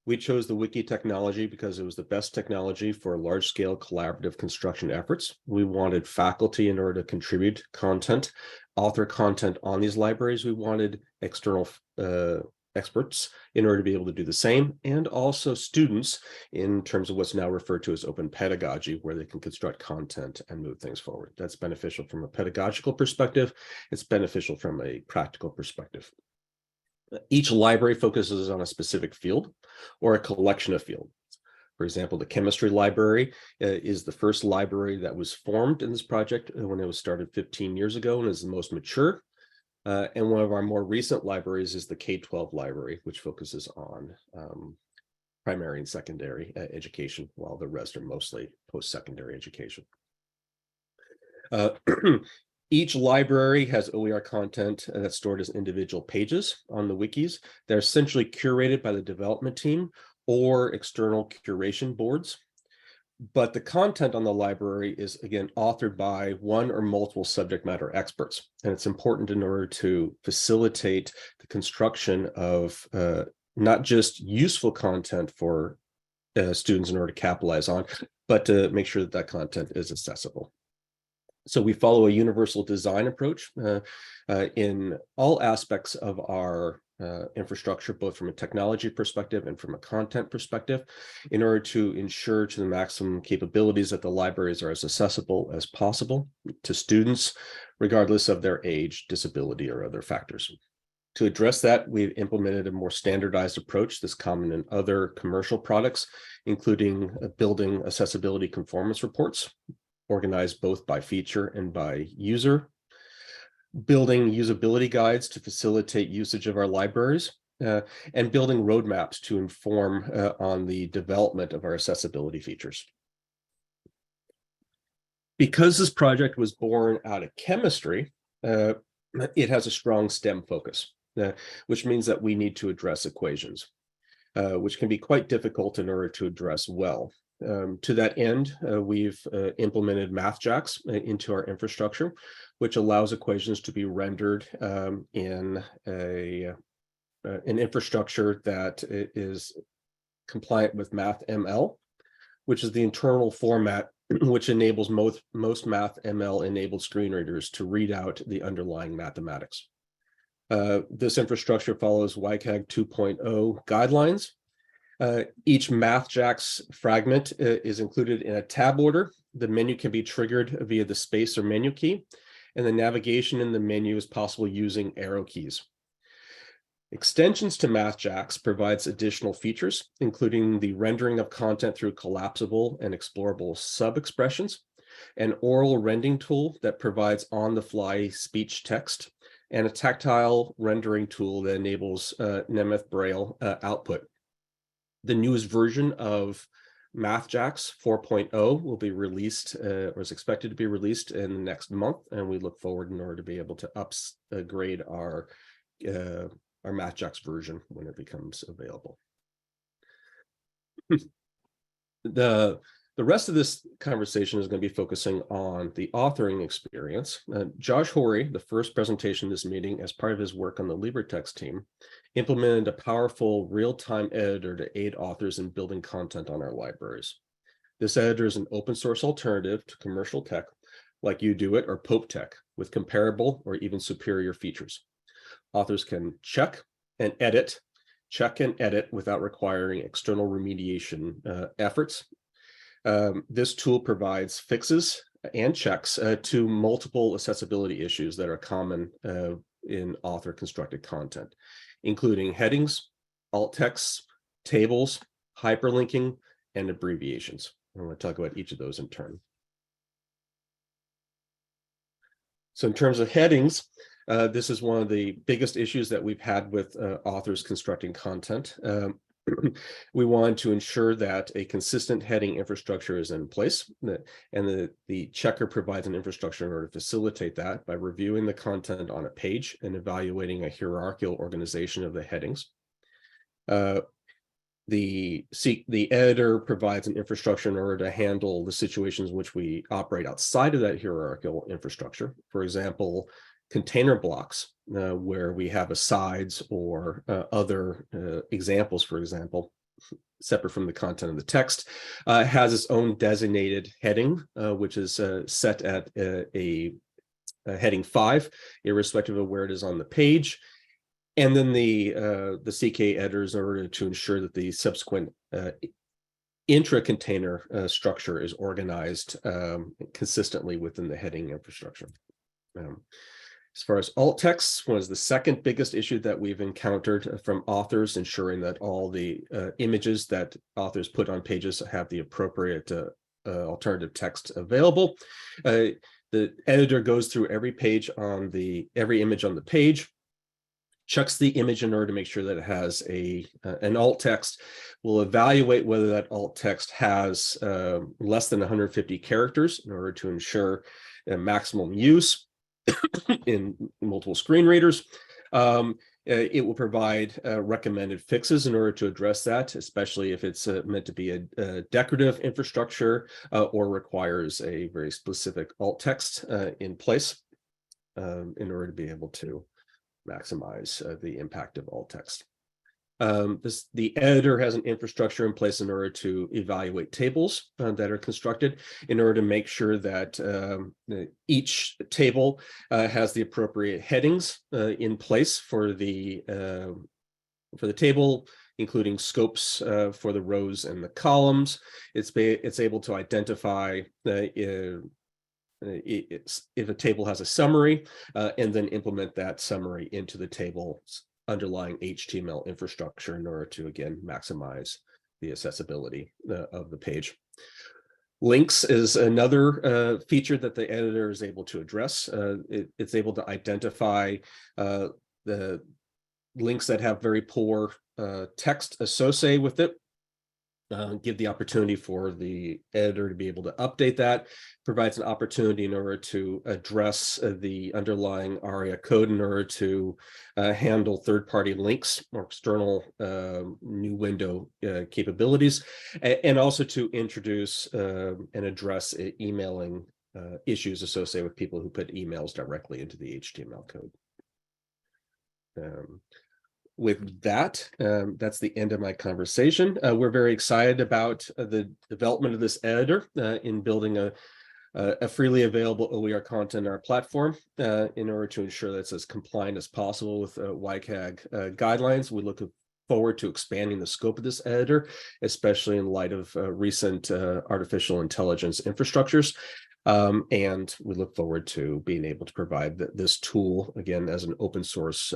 E: We chose the wiki technology because it was the best technology for large-scale collaborative construction efforts. We wanted faculty in order to contribute content, author content on these libraries. We wanted external experts in order to be able to do the same, and also students in terms of what's now referred to as open pedagogy, where they can construct content and move things forward. That's beneficial from a pedagogical perspective. It's beneficial from a practical perspective. Each library focuses on a specific field or a collection of fields. For example, the chemistry library is the first library that was formed in this project when it was started 15 years ago and is the most mature. And one of our more recent libraries is the K-12 library, which focuses on primary and secondary education, while the rest are mostly post-secondary education. Each library has OER content that's stored as individual pages on the wikis. They're essentially curated by the development team or external curation boards. But the content on the library is, again, authored by one or multiple subject matter experts. And it's important in order to facilitate the construction of not just useful content for students in order to capitalize on, but to make sure that that content is accessible. So we follow a universal design approach in all aspects of our infrastructure, both from a technology perspective and from a content perspective, in order to ensure to the maximum capabilities that the libraries are as accessible as possible to students, regardless of their age, disability, or other factors. To address that, we've implemented a more standardized approach that's common in other commercial products, including building accessibility conformance reports, organized both by feature and by user, building usability guides to facilitate usage of our libraries, and building roadmaps to inform on the development of our accessibility features. Because this project was born out of chemistry, it has a strong STEM focus, which means that we need to address equations, which can be quite difficult in order to address well. To that end, we've implemented MathJax into our infrastructure, which allows equations to be rendered in an infrastructure that is compliant with MathML, which is the internal format which enables most MathML enabled screen readers to read out the underlying mathematics. This infrastructure follows WCAG 2.0 guidelines. Each MathJax fragment is included in a tab order. The menu can be triggered via the space or menu key, and the navigation in the menu is possible using arrow keys. Extensions to MathJax provides additional features, including the rendering of content through collapsible and explorable sub-expressions, an oral rendering tool that provides on-the-fly speech text, and a tactile rendering tool that enables Nemeth Braille output. The newest version of MathJax 4.0 will be released, or is expected to be released in the next month, and we look forward in order to be able to upgrade our MathJax version when it becomes available. The rest of this conversation is going to be focusing on the authoring experience. Josh Horry, the first presentation of this meeting as part of his work on the LibreText team, implemented a powerful real-time editor to aid authors in building content on our libraries. This editor is an open source alternative to commercial tech like UDoIt or Pope Tech with comparable or even superior features. Authors can check and edit without requiring external remediation efforts. This tool provides fixes and checks to multiple accessibility issues that are common in author constructed content, including headings, alt texts, tables, hyperlinking, and abbreviations. I'm going to talk about each of those in turn. So in terms of headings, this is one of the biggest issues that we've had with authors constructing content. We want to ensure that a consistent heading infrastructure is in place, and the checker provides an infrastructure in order to facilitate that by reviewing the content on a page and evaluating a hierarchical organization of the headings. The editor provides an infrastructure in order to handle the situations in which we operate outside of that hierarchical infrastructure. For example, container blocks, where we have asides or other examples, for example, separate from the content of the text, has its own designated heading, which is set at a heading 5, irrespective of where it is on the page. And then the CK editors, in order to ensure that the subsequent intra-container structure is organized consistently within the heading infrastructure. As far as alt text, was the second biggest issue that we've encountered from authors, ensuring that all the images that authors put on pages have the appropriate alternative text available. The editor goes through every image on the page, checks the image in order to make sure that it has an alt text, will evaluate whether that alt text has less than 150 characters in order to ensure maximum use in multiple screen readers. It will provide recommended fixes in order to address that, especially if it's meant to be a decorative infrastructure or requires a very specific alt text in place in order to be able to maximize the impact of alt text. The editor has an infrastructure in place in order to evaluate tables that are constructed in order to make sure that each table has the appropriate headings in place for the table, including scopes for the rows and the columns. It's able to identify if a table has a summary and then implement that summary into the table's underlying HTML infrastructure in order to, again, maximize the accessibility of the page. Links is another feature that the editor is able to address. It's able to identify the links that have very poor text associated with it, give the opportunity for the editor to be able to update that, provides an opportunity in order to address the underlying ARIA code in order to handle third-party links or external new window capabilities, and also to introduce and address emailing issues associated with people who put emails directly into the HTML code. With that, that's the end of my conversation. We're very excited about the development of this editor in building a freely available OER content on our platform in order to ensure that it's as compliant as possible with WCAG guidelines. We look forward to expanding the scope of this editor, especially in light of recent artificial intelligence infrastructures. And we look forward to being able to provide this tool, again, as an open source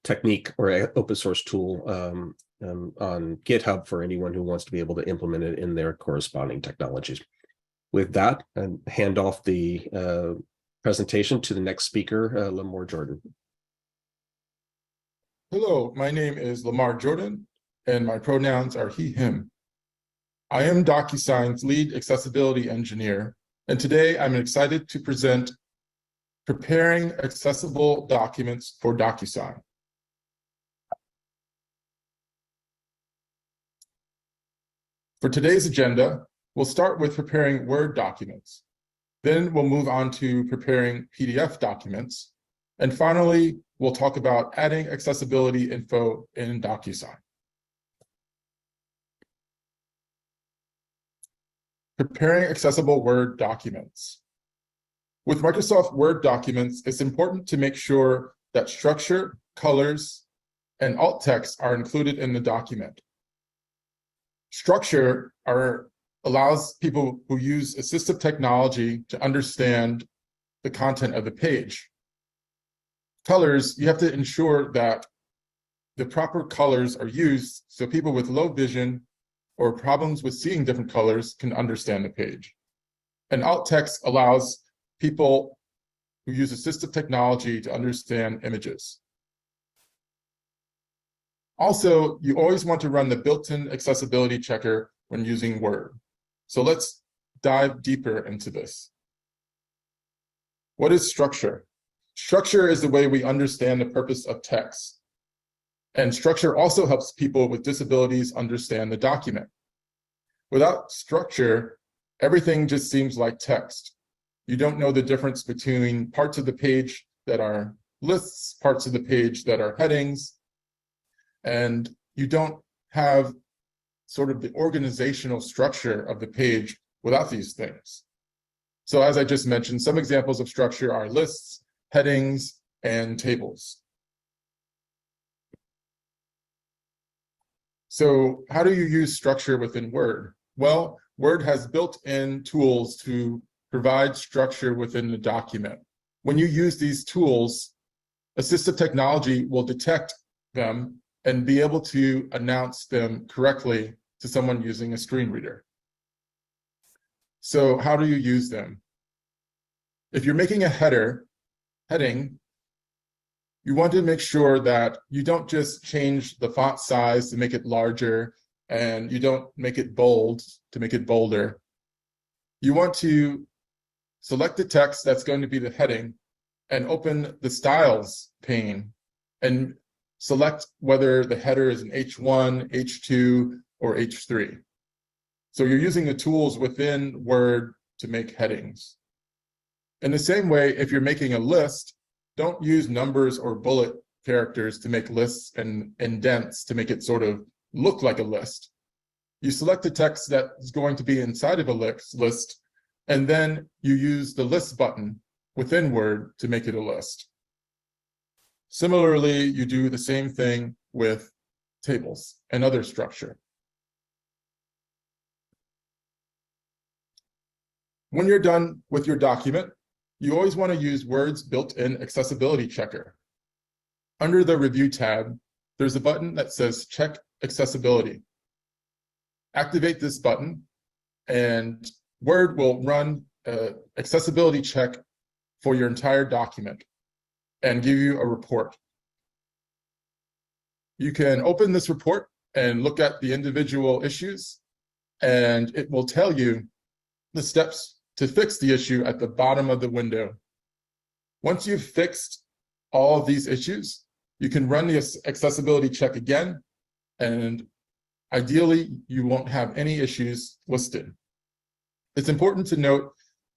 E: technique or open source tool on GitHub for anyone who wants to be able to implement it in their corresponding technologies. With that, I hand off the presentation to the next speaker, Lamar Jordan.
F: Hello, my name is Lamar Jordan, and my pronouns are he, him. I am DocuSign's lead accessibility engineer, and today I'm excited to present preparing accessible documents for DocuSign. For today's agenda, we'll start with preparing Word documents. Then we'll move on to preparing PDF documents. And finally, we'll talk about adding accessibility info in DocuSign. Preparing accessible Word documents. With Microsoft Word documents, it's important to make sure that structure, colors, and alt text are included in the document. Structure allows people who use assistive technology to understand the content of the page. Colors, you have to ensure that the proper colors are used so people with low vision or problems with seeing different colors can understand the page. And alt text allows people who use assistive technology to understand images. Also, you always want to run the built-in accessibility checker when using Word. So let's dive deeper into this. What is structure? Structure is the way we understand the purpose of text. And structure also helps people with disabilities understand the document. Without structure, everything just seems like text. You don't know the difference between parts of the page that are lists, parts of the page that are headings, and you don't have sort of the organizational structure of the page without these things. So as I just mentioned, some examples of structure are lists, headings, and tables. So how do you use structure within Word? Well, Word has built-in tools to provide structure within the document. When you use these tools, assistive technology will detect them and be able to announce them correctly to someone using a screen reader. So how do you use them? If you're making a heading, you want to make sure that you don't just change the font size to make it larger and you don't make it bold to make it bolder. You want to select the text that's going to be the heading and open the styles pane and select whether the header is an H1, H2, or H3. So you're using the tools within Word to make headings. In the same way, if you're making a list, don't use numbers or bullet characters to make lists and indents to make it sort of look like a list. You select the text that is going to be inside of a list, and then you use the list button within Word to make it a list. Similarly, you do the same thing with tables and other structure. When you're done with your document, you always want to use Word's built-in accessibility checker. Under the Review tab, there's a button that says Check Accessibility. Activate this button, and Word will run an accessibility check for your entire document and give you a report. You can open this report and look at the individual issues, and it will tell you the steps to fix the issue at the bottom of the window. Once you've fixed all of these issues, you can run the accessibility check again, and ideally, you won't have any issues listed. It's important to note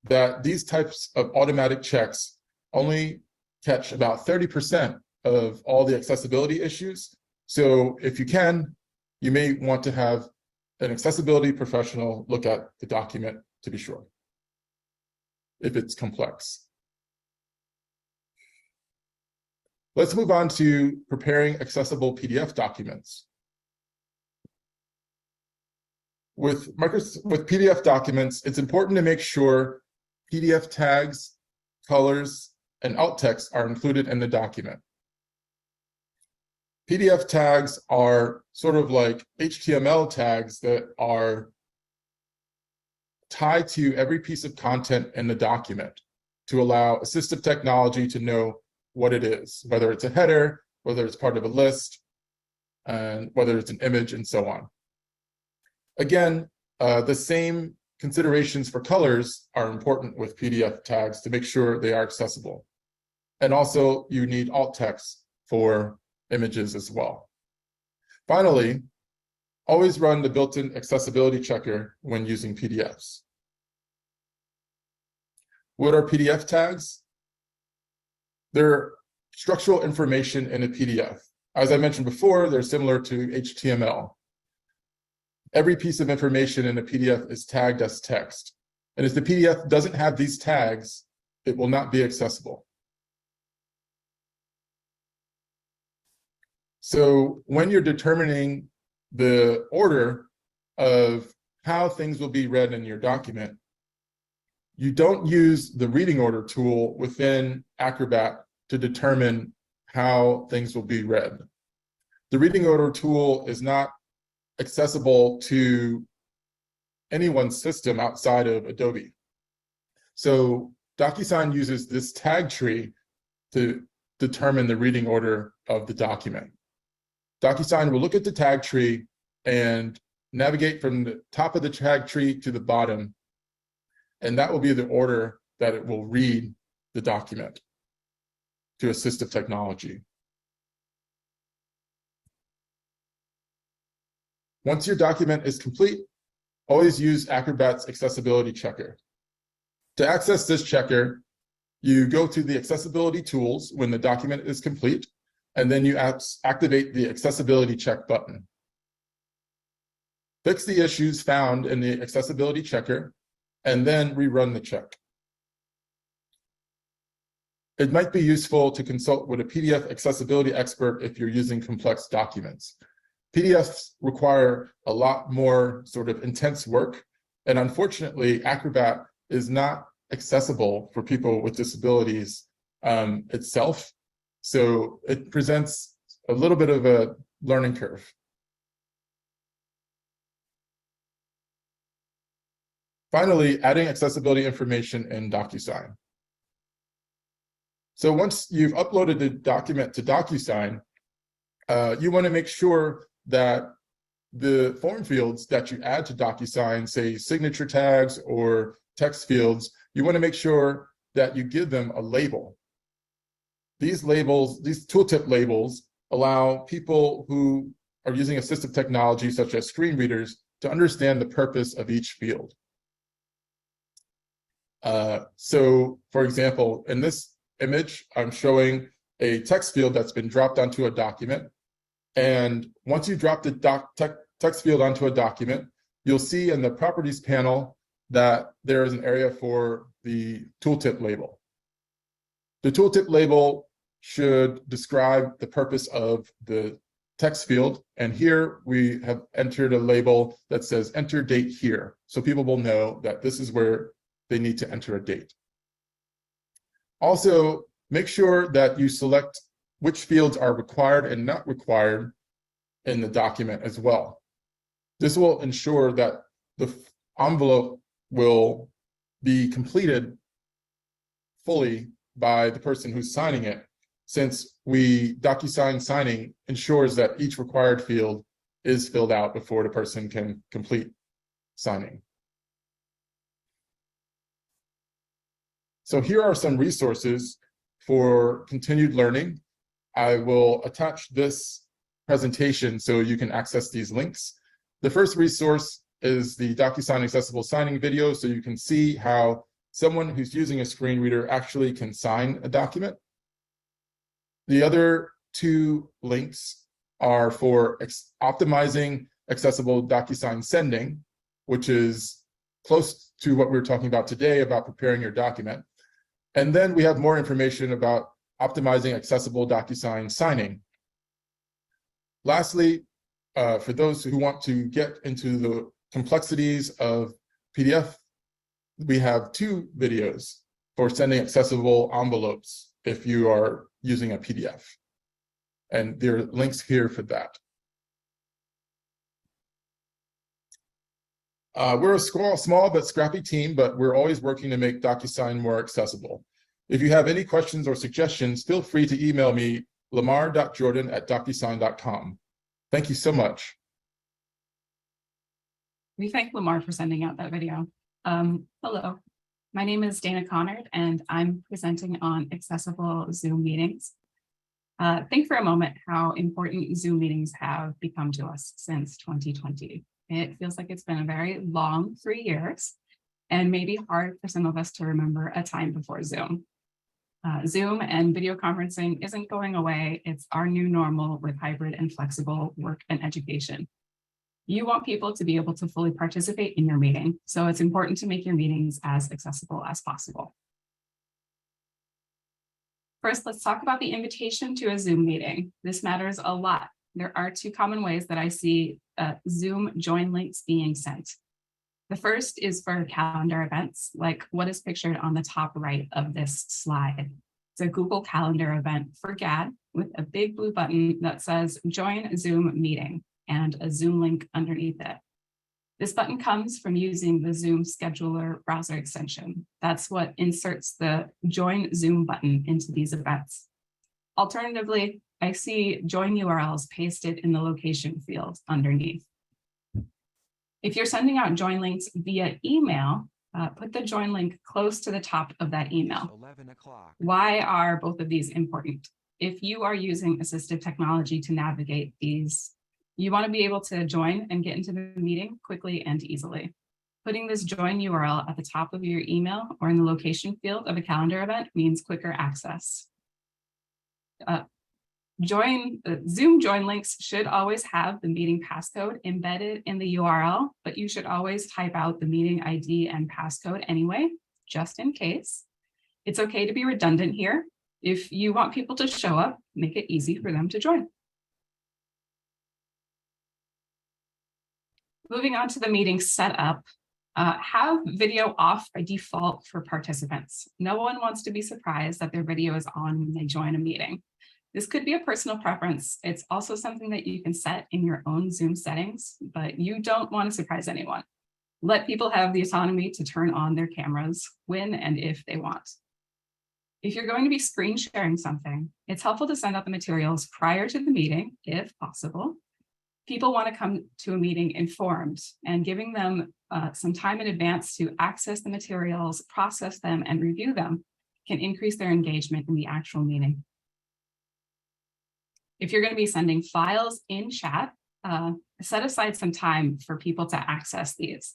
F: that these types of automatic checks only catch about 30% of all the accessibility issues. So if you can, you may want to have an accessibility professional look at the document to be sure, if it's complex. Let's move on to preparing accessible PDF documents. With PDF documents, it's important to make sure PDF tags, colors, and alt text are included in the document. PDF tags are sort of like HTML tags that are tied to every piece of content in the document to allow assistive technology to know what it is, whether it's a header, whether it's part of a list, and whether it's an image, and so on. Again, the same considerations for colors are important with PDF tags to make sure they are accessible. And also, you need alt text for images as well. Finally, always run the built-in accessibility checker when using PDFs. What are PDF tags? They're structural information in a PDF. As I mentioned before, they're similar to HTML. Every piece of information in a PDF is tagged as text. And if the PDF doesn't have these tags, it will not be accessible. So when you're determining the order of how things will be read in your document, you don't use the reading order tool within Acrobat to determine how things will be read. The reading order tool is not accessible to anyone's system outside of Adobe. So DocuSign uses this tag tree to determine the reading order of the document. DocuSign will look at the tag tree and navigate from the top of the tag tree to the bottom, and that will be the order that it will read the document to assistive technology. Once your document is complete, always use Acrobat's accessibility checker. To access this checker, you go to the accessibility tools when the document is complete, and then you activate the accessibility check button. Fix the issues found in the accessibility checker, and then rerun the check. It might be useful to consult with a PDF accessibility expert if you're using complex documents. PDFs require a lot more sort of intense work, and unfortunately, Acrobat is not accessible for people with disabilities itself. So it presents a little bit of a learning curve. Finally, adding accessibility information in DocuSign. So once you've uploaded the document to DocuSign, you want to make sure that the form fields that you add to DocuSign, say signature tags or text fields, you want to make sure that you give them a label. These labels, these tooltip labels, allow people who are using assistive technology, such as screen readers, to understand the purpose of each field. So, for example, in this image, I'm showing a text field that's been dropped onto a document. And once you drop the text field onto a document, you'll see in the properties panel that there is an area for the tooltip label. The tooltip label should describe the purpose of the text field. And here we have entered a label that says enter date here. So people will know that this is where they need to enter a date. Also, make sure that you select which fields are required and not required in the document as well. This will ensure that the envelope will be completed fully by the person who's signing it, since DocuSign signing ensures that each required field is filled out before the person can complete signing. So here are some resources for continued learning. I will attach this presentation so you can access these links. The first resource is the DocuSign accessible signing video, so you can see how someone who's using a screen reader actually can sign a document. The other two links are for optimizing accessible DocuSign sending, which is close to what we were talking about today about preparing your document. And then we have more information about optimizing accessible DocuSign signing. Lastly, for those who want to get into the complexities of PDF, we have two videos for sending accessible envelopes if you are using a PDF. And there are links here for that. We're a small but scrappy team, but we're always working to make DocuSign more accessible. If you have any questions or suggestions, feel free to email me, lamar.jordan@docusign.com. Thank you so much.
G: We thank Lamar for sending out that video. Hello, my name is Dana Connard, and I'm presenting on accessible Zoom meetings. Think for a moment how important Zoom meetings have become to us since 2020. It feels like it's been a very long 3 years, and maybe hard for some of us to remember a time before Zoom. Zoom and video conferencing isn't going away. It's our new normal with hybrid and flexible work and education. You want people to be able to fully participate in your meeting, so it's important to make your meetings as accessible as possible. First, let's talk about the invitation to a Zoom meeting. This matters a lot. There are two common ways that I see Zoom join links being sent. The first is for calendar events, like what is pictured on the top right of this slide. It's a Google Calendar event for GAAD with a big blue button that says join Zoom meeting and a Zoom link underneath it. This button comes from using the Zoom scheduler browser extension. That's what inserts the join Zoom button into these events. Alternatively, I see join URLs pasted in the location field underneath. If you're sending out join links via email, put the join link close to the top of that email.
H: 11 o'clock.
G: Why are both of these important? If you are using assistive technology to navigate these, you want to be able to join and get into the meeting quickly and easily. Putting this join URL at the top of your email or in the location field of a calendar event means quicker access. Zoom join links should always have the meeting passcode embedded in the URL, but you should always type out the meeting ID and passcode anyway, just in case. It's okay to be redundant here. If you want people to show up, make it easy for them to join. Moving on to the meeting setup, have video off by default for participants. No one wants to be surprised that their video is on when they join a meeting. This could be a personal preference. It's also something that you can set in your own Zoom settings, but you don't want to surprise anyone. Let people have the autonomy to turn on their cameras when and if they want. If you're going to be screen sharing something, it's helpful to send out the materials prior to the meeting, if possible. People want to come to a meeting informed, and giving them some time in advance to access the materials, process them, and review them can increase their engagement in the actual meeting. If you're going to be sending files in chat, set aside some time for people to access these.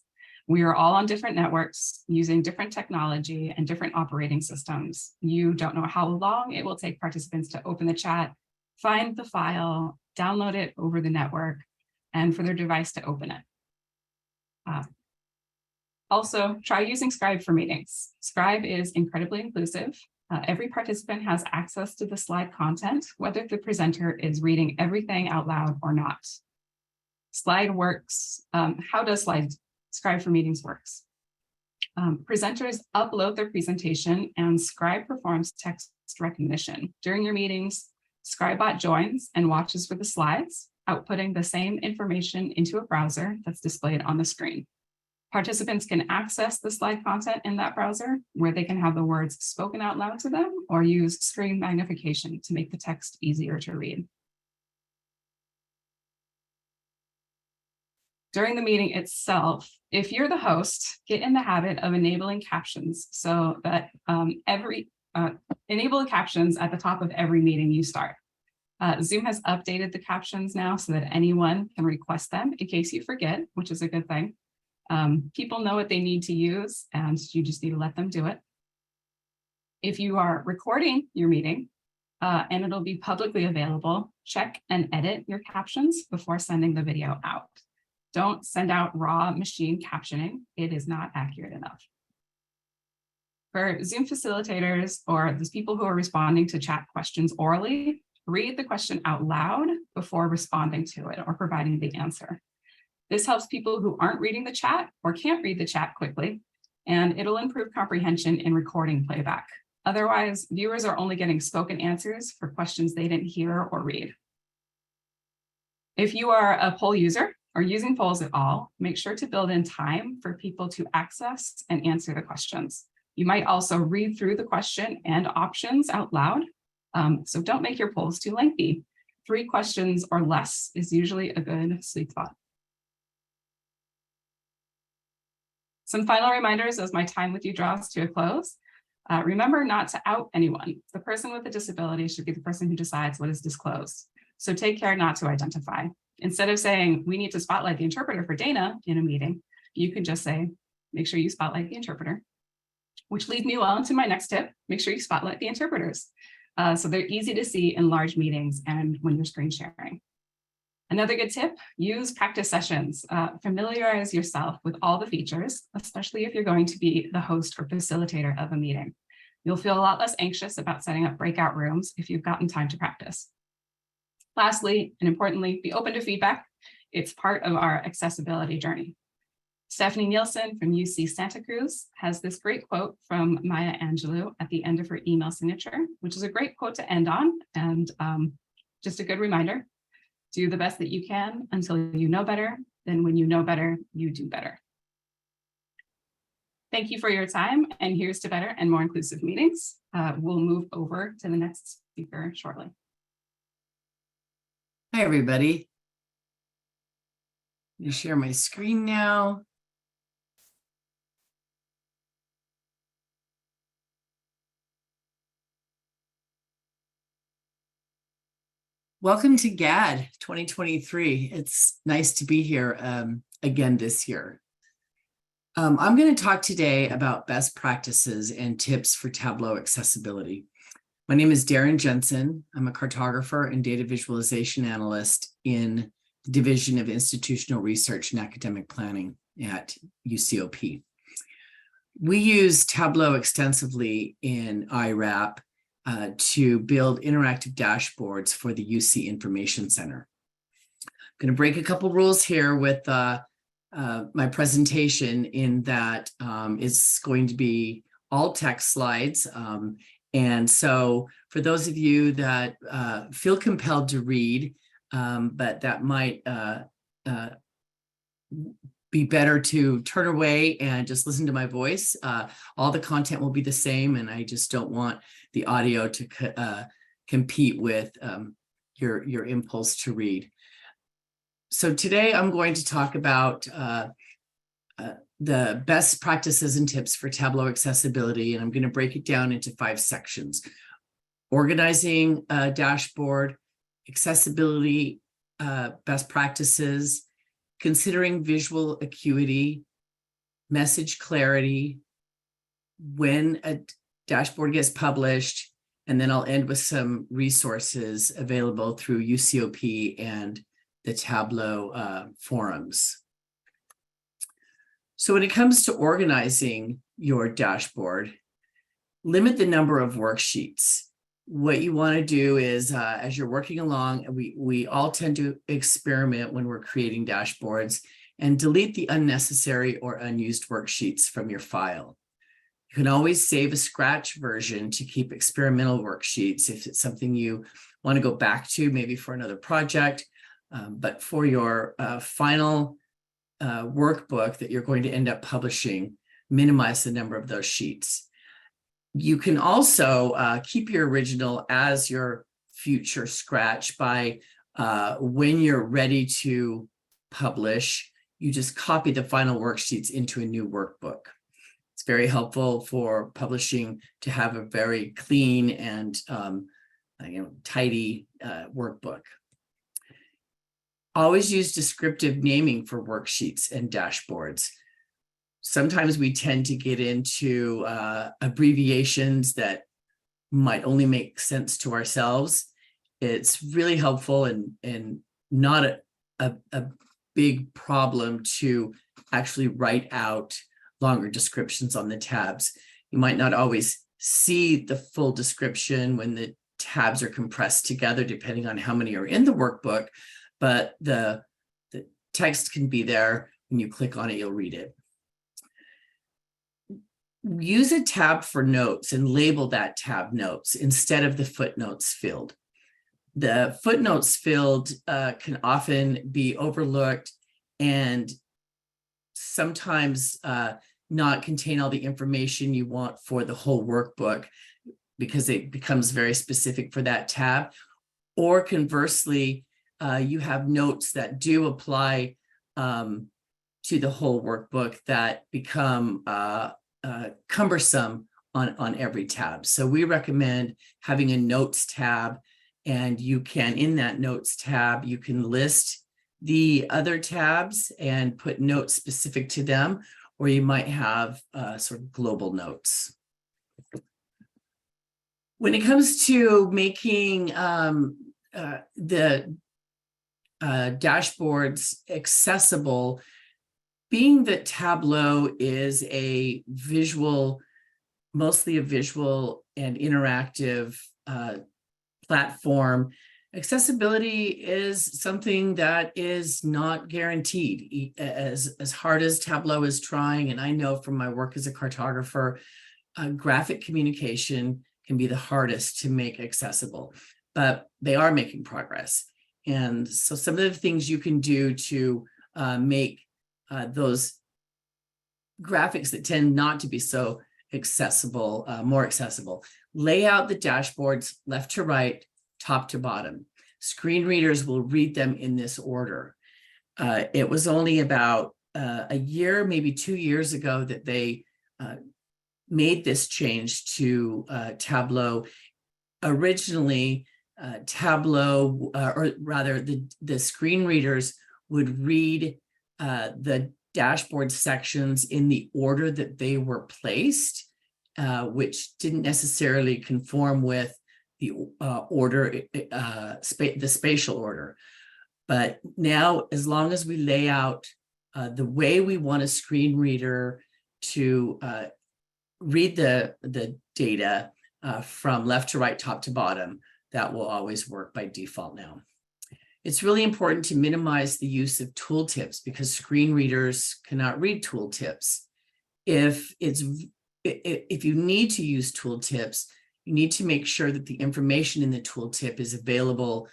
G: We are all on different networks using different technology and different operating systems. You don't know how long it will take participants to open the chat, find the file, download it over the network, and for their device to open it. Also, try using Scribe for meetings. Scribe is incredibly inclusive. Every participant has access to the slide content, whether the presenter is reading everything out loud or not. Slide works. How does Scribe for meetings works? Presenters upload their presentation and Scribe performs text recognition. During your meetings, Scribebot joins and watches for the slides, outputting the same information into a browser that's displayed on the screen. Participants can access the slide content in that browser where they can have the words spoken out loud to them or use screen magnification to make the text easier to read. During the meeting itself, if you're the host, get in the habit of enabling captions so that enable captions at the top of every meeting you start. Zoom has updated the captions now so that anyone can request them in case you forget, which is a good thing. People know what they need to use and you just need to let them do it. If you are recording your meeting and it'll be publicly available, check and edit your captions before sending the video out. Don't send out raw machine captioning. It is not accurate enough. For Zoom facilitators or those people who are responding to chat questions orally, read the question out loud before responding to it or providing the answer. This helps people who aren't reading the chat or can't read the chat quickly, and it'll improve comprehension in recording playback. Otherwise, viewers are only getting spoken answers for questions they didn't hear or read. If you are a poll user or using polls at all, make sure to build in time for people to access and answer the questions. You might also read through the question and options out loud, so don't make your polls too lengthy. 3 questions or less is usually a good sweet spot. Some final reminders as my time with you draws to a close. Remember not to out anyone. The person with a disability should be the person who decides what is disclosed. So take care not to identify. Instead of saying, we need to spotlight the interpreter for Dana in a meeting, you can just say, make sure you spotlight the interpreter, which leads me well into my next tip. Make sure you spotlight the interpreters. So they're easy to see in large meetings and when you're screen sharing. Another good tip, use practice sessions. Familiarize yourself with all the features, especially if you're going to be the host or facilitator of a meeting. You'll feel a lot less anxious about setting up breakout rooms if you've gotten time to practice. Lastly, and importantly, be open to feedback. It's part of our accessibility journey. Stephanie Nielsen from UC Santa Cruz has this great quote from Maya Angelou at the end of her email signature, which is a great quote to end on and just a good reminder. Do the best that you can until you know better. Then when you know better, you do better. Thank you for your time, and here's to better and more inclusive meetings. We'll move over to the next speaker shortly.
H: Hi, everybody. I'm going to share my screen now. Welcome to GAAD 2023. It's nice to be here again this year. I'm going to talk today about best practices and tips for Tableau accessibility. My name is Darren Jensen. I'm a cartographer and data visualization analyst in the Division of Institutional Research and Academic Planning at UCOP. We use Tableau extensively in IRAP to build interactive dashboards for the UC Information Center. I'm going to break a couple rules here with my presentation in that it's going to be all text slides. And so for those of you that feel compelled to read, but that might be better to turn away and just listen to my voice. All the content will be the same, and I just don't want the audio to compete with your impulse to read. So today I'm going to talk about the best practices and tips for Tableau accessibility, and I'm going to break it down into 5 sections. Organizing a dashboard, accessibility best practices, considering visual acuity, message clarity, when a dashboard gets published, and then I'll end with some resources available through UCOP and the Tableau forums. So when it comes to organizing your dashboard, limit the number of worksheets. What you want to do is, as you're working along, we all tend to experiment when we're creating dashboards, and delete the unnecessary or unused worksheets from your file. You can always save a scratch version to keep experimental worksheets if it's something you want to go back to, maybe for another project. But for your final workbook that you're going to end up publishing, minimize the number of those sheets. You can also keep your original as your future scratch by when you're ready to publish, you just copy the final worksheets into a new workbook. It's very helpful for publishing to have a very clean and tidy workbook. Always use descriptive naming for worksheets and dashboards. Sometimes we tend to get into abbreviations that might only make sense to ourselves. It's really helpful and not a big problem to actually write out longer descriptions on the tabs. You might not always see the full description when the tabs are compressed together, depending on how many are in the workbook, but the text can be there. When you click on it, you'll read it. Use a tab for notes and label that tab notes instead of the footnotes field. The footnotes field can often be overlooked and sometimes not contain all the information you want for the whole workbook because it becomes very specific for that tab. Or conversely, you have notes that do apply to the whole workbook that become cumbersome on every tab. So we recommend having a notes tab, and you can, in that notes tab, you can list the other tabs and put notes specific to them, or you might have sort of global notes. When it comes to making the dashboards accessible, being that Tableau is a visual, mostly a visual and interactive platform, accessibility is something that is not guaranteed. As hard as Tableau is trying, and I know from my work as a cartographer, graphic communication can be the hardest to make accessible, but they are making progress. And so some of the things you can do to make those graphics that tend not to be so accessible, more accessible. Lay out the dashboards left to right, top to bottom. Screen readers will read them in this order. It was only about a year, maybe 2 years ago that they made this change to Tableau. Originally, Tableau, or rather the screen readers would read the dashboard sections in the order that they were placed, which didn't necessarily conform with the order, the spatial order. But now, as long as we lay out the way we want a screen reader to read the data from left to right, top to bottom, that will always work by default now. It's really important to minimize the use of tooltips because screen readers cannot read tooltips. If you need to use tooltips, you need to make sure that the information in the tooltip is available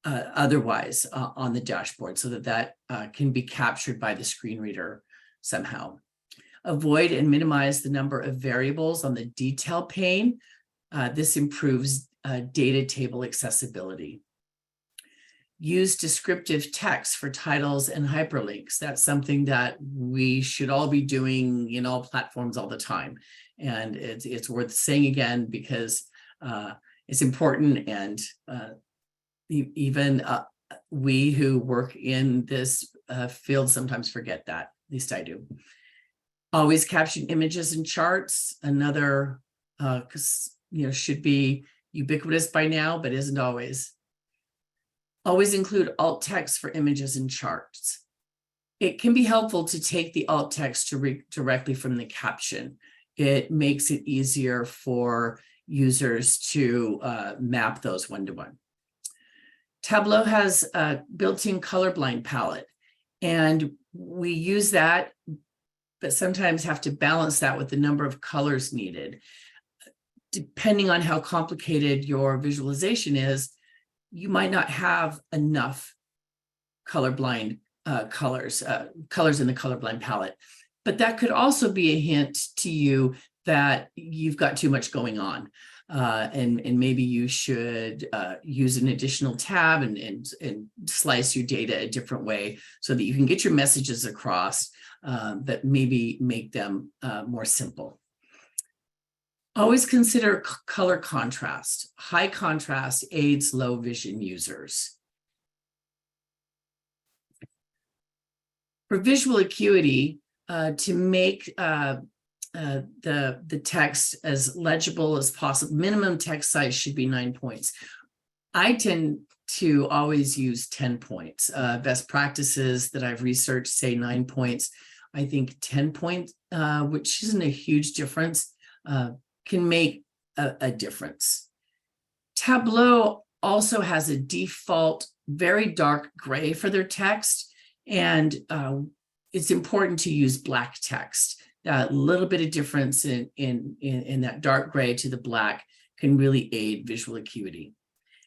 H: otherwise on the dashboard so that can be captured by the screen reader somehow. Avoid and minimize the number of variables on the detail pane. This improves data table accessibility. Use descriptive text for titles and hyperlinks. That's something that we should all be doing in all platforms all the time. And it's worth saying again because it's important, and even we who work in this field sometimes forget that, at least I do. Always caption images and charts. Another, should be ubiquitous by now, but isn't always. Always include alt text for images and charts. It can be helpful to take the alt text to read directly from the caption. It makes it easier for users to map those one-to-one. Tableau has a built-in colorblind palette, and we use that, but sometimes have to balance that with the number of colors needed. Depending on how complicated your visualization is, you might not have enough colorblind colors in the colorblind palette. But that could also be a hint to you that you've got too much going on. And maybe you should use an additional tab and slice your data a different way so that you can get your messages across, but maybe make them more simple. Always consider color contrast. High contrast aids low vision users. For visual acuity, to make the text as legible as possible, minimum text size should be 9 points. I tend to always use 10 points. Best practices that I've researched say 9 points. I think 10 points, which isn't a huge difference, can make a difference. Tableau also has a default very dark gray for their text, and it's important to use black text. A little bit of difference in that dark gray to the black can really aid visual acuity.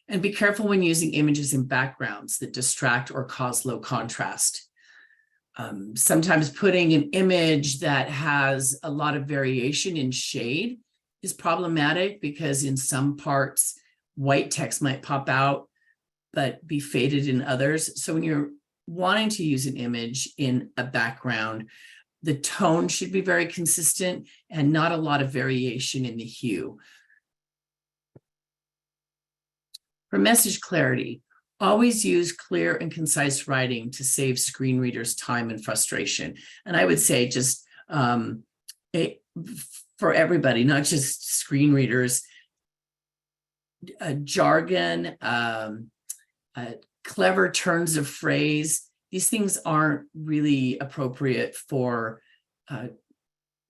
H: And be careful when using images and backgrounds that distract or cause low contrast. Sometimes putting an image that has a lot of variation in shade is problematic because in some parts, white text might pop out, but be faded in others. So when you're wanting to use an image in a background, the tone should be very consistent and not a lot of variation in the hue. For message clarity, always use clear and concise writing to save screen readers time and frustration. And I would say just for everybody, not just screen readers, jargon, clever turns of phrase, these things aren't really appropriate for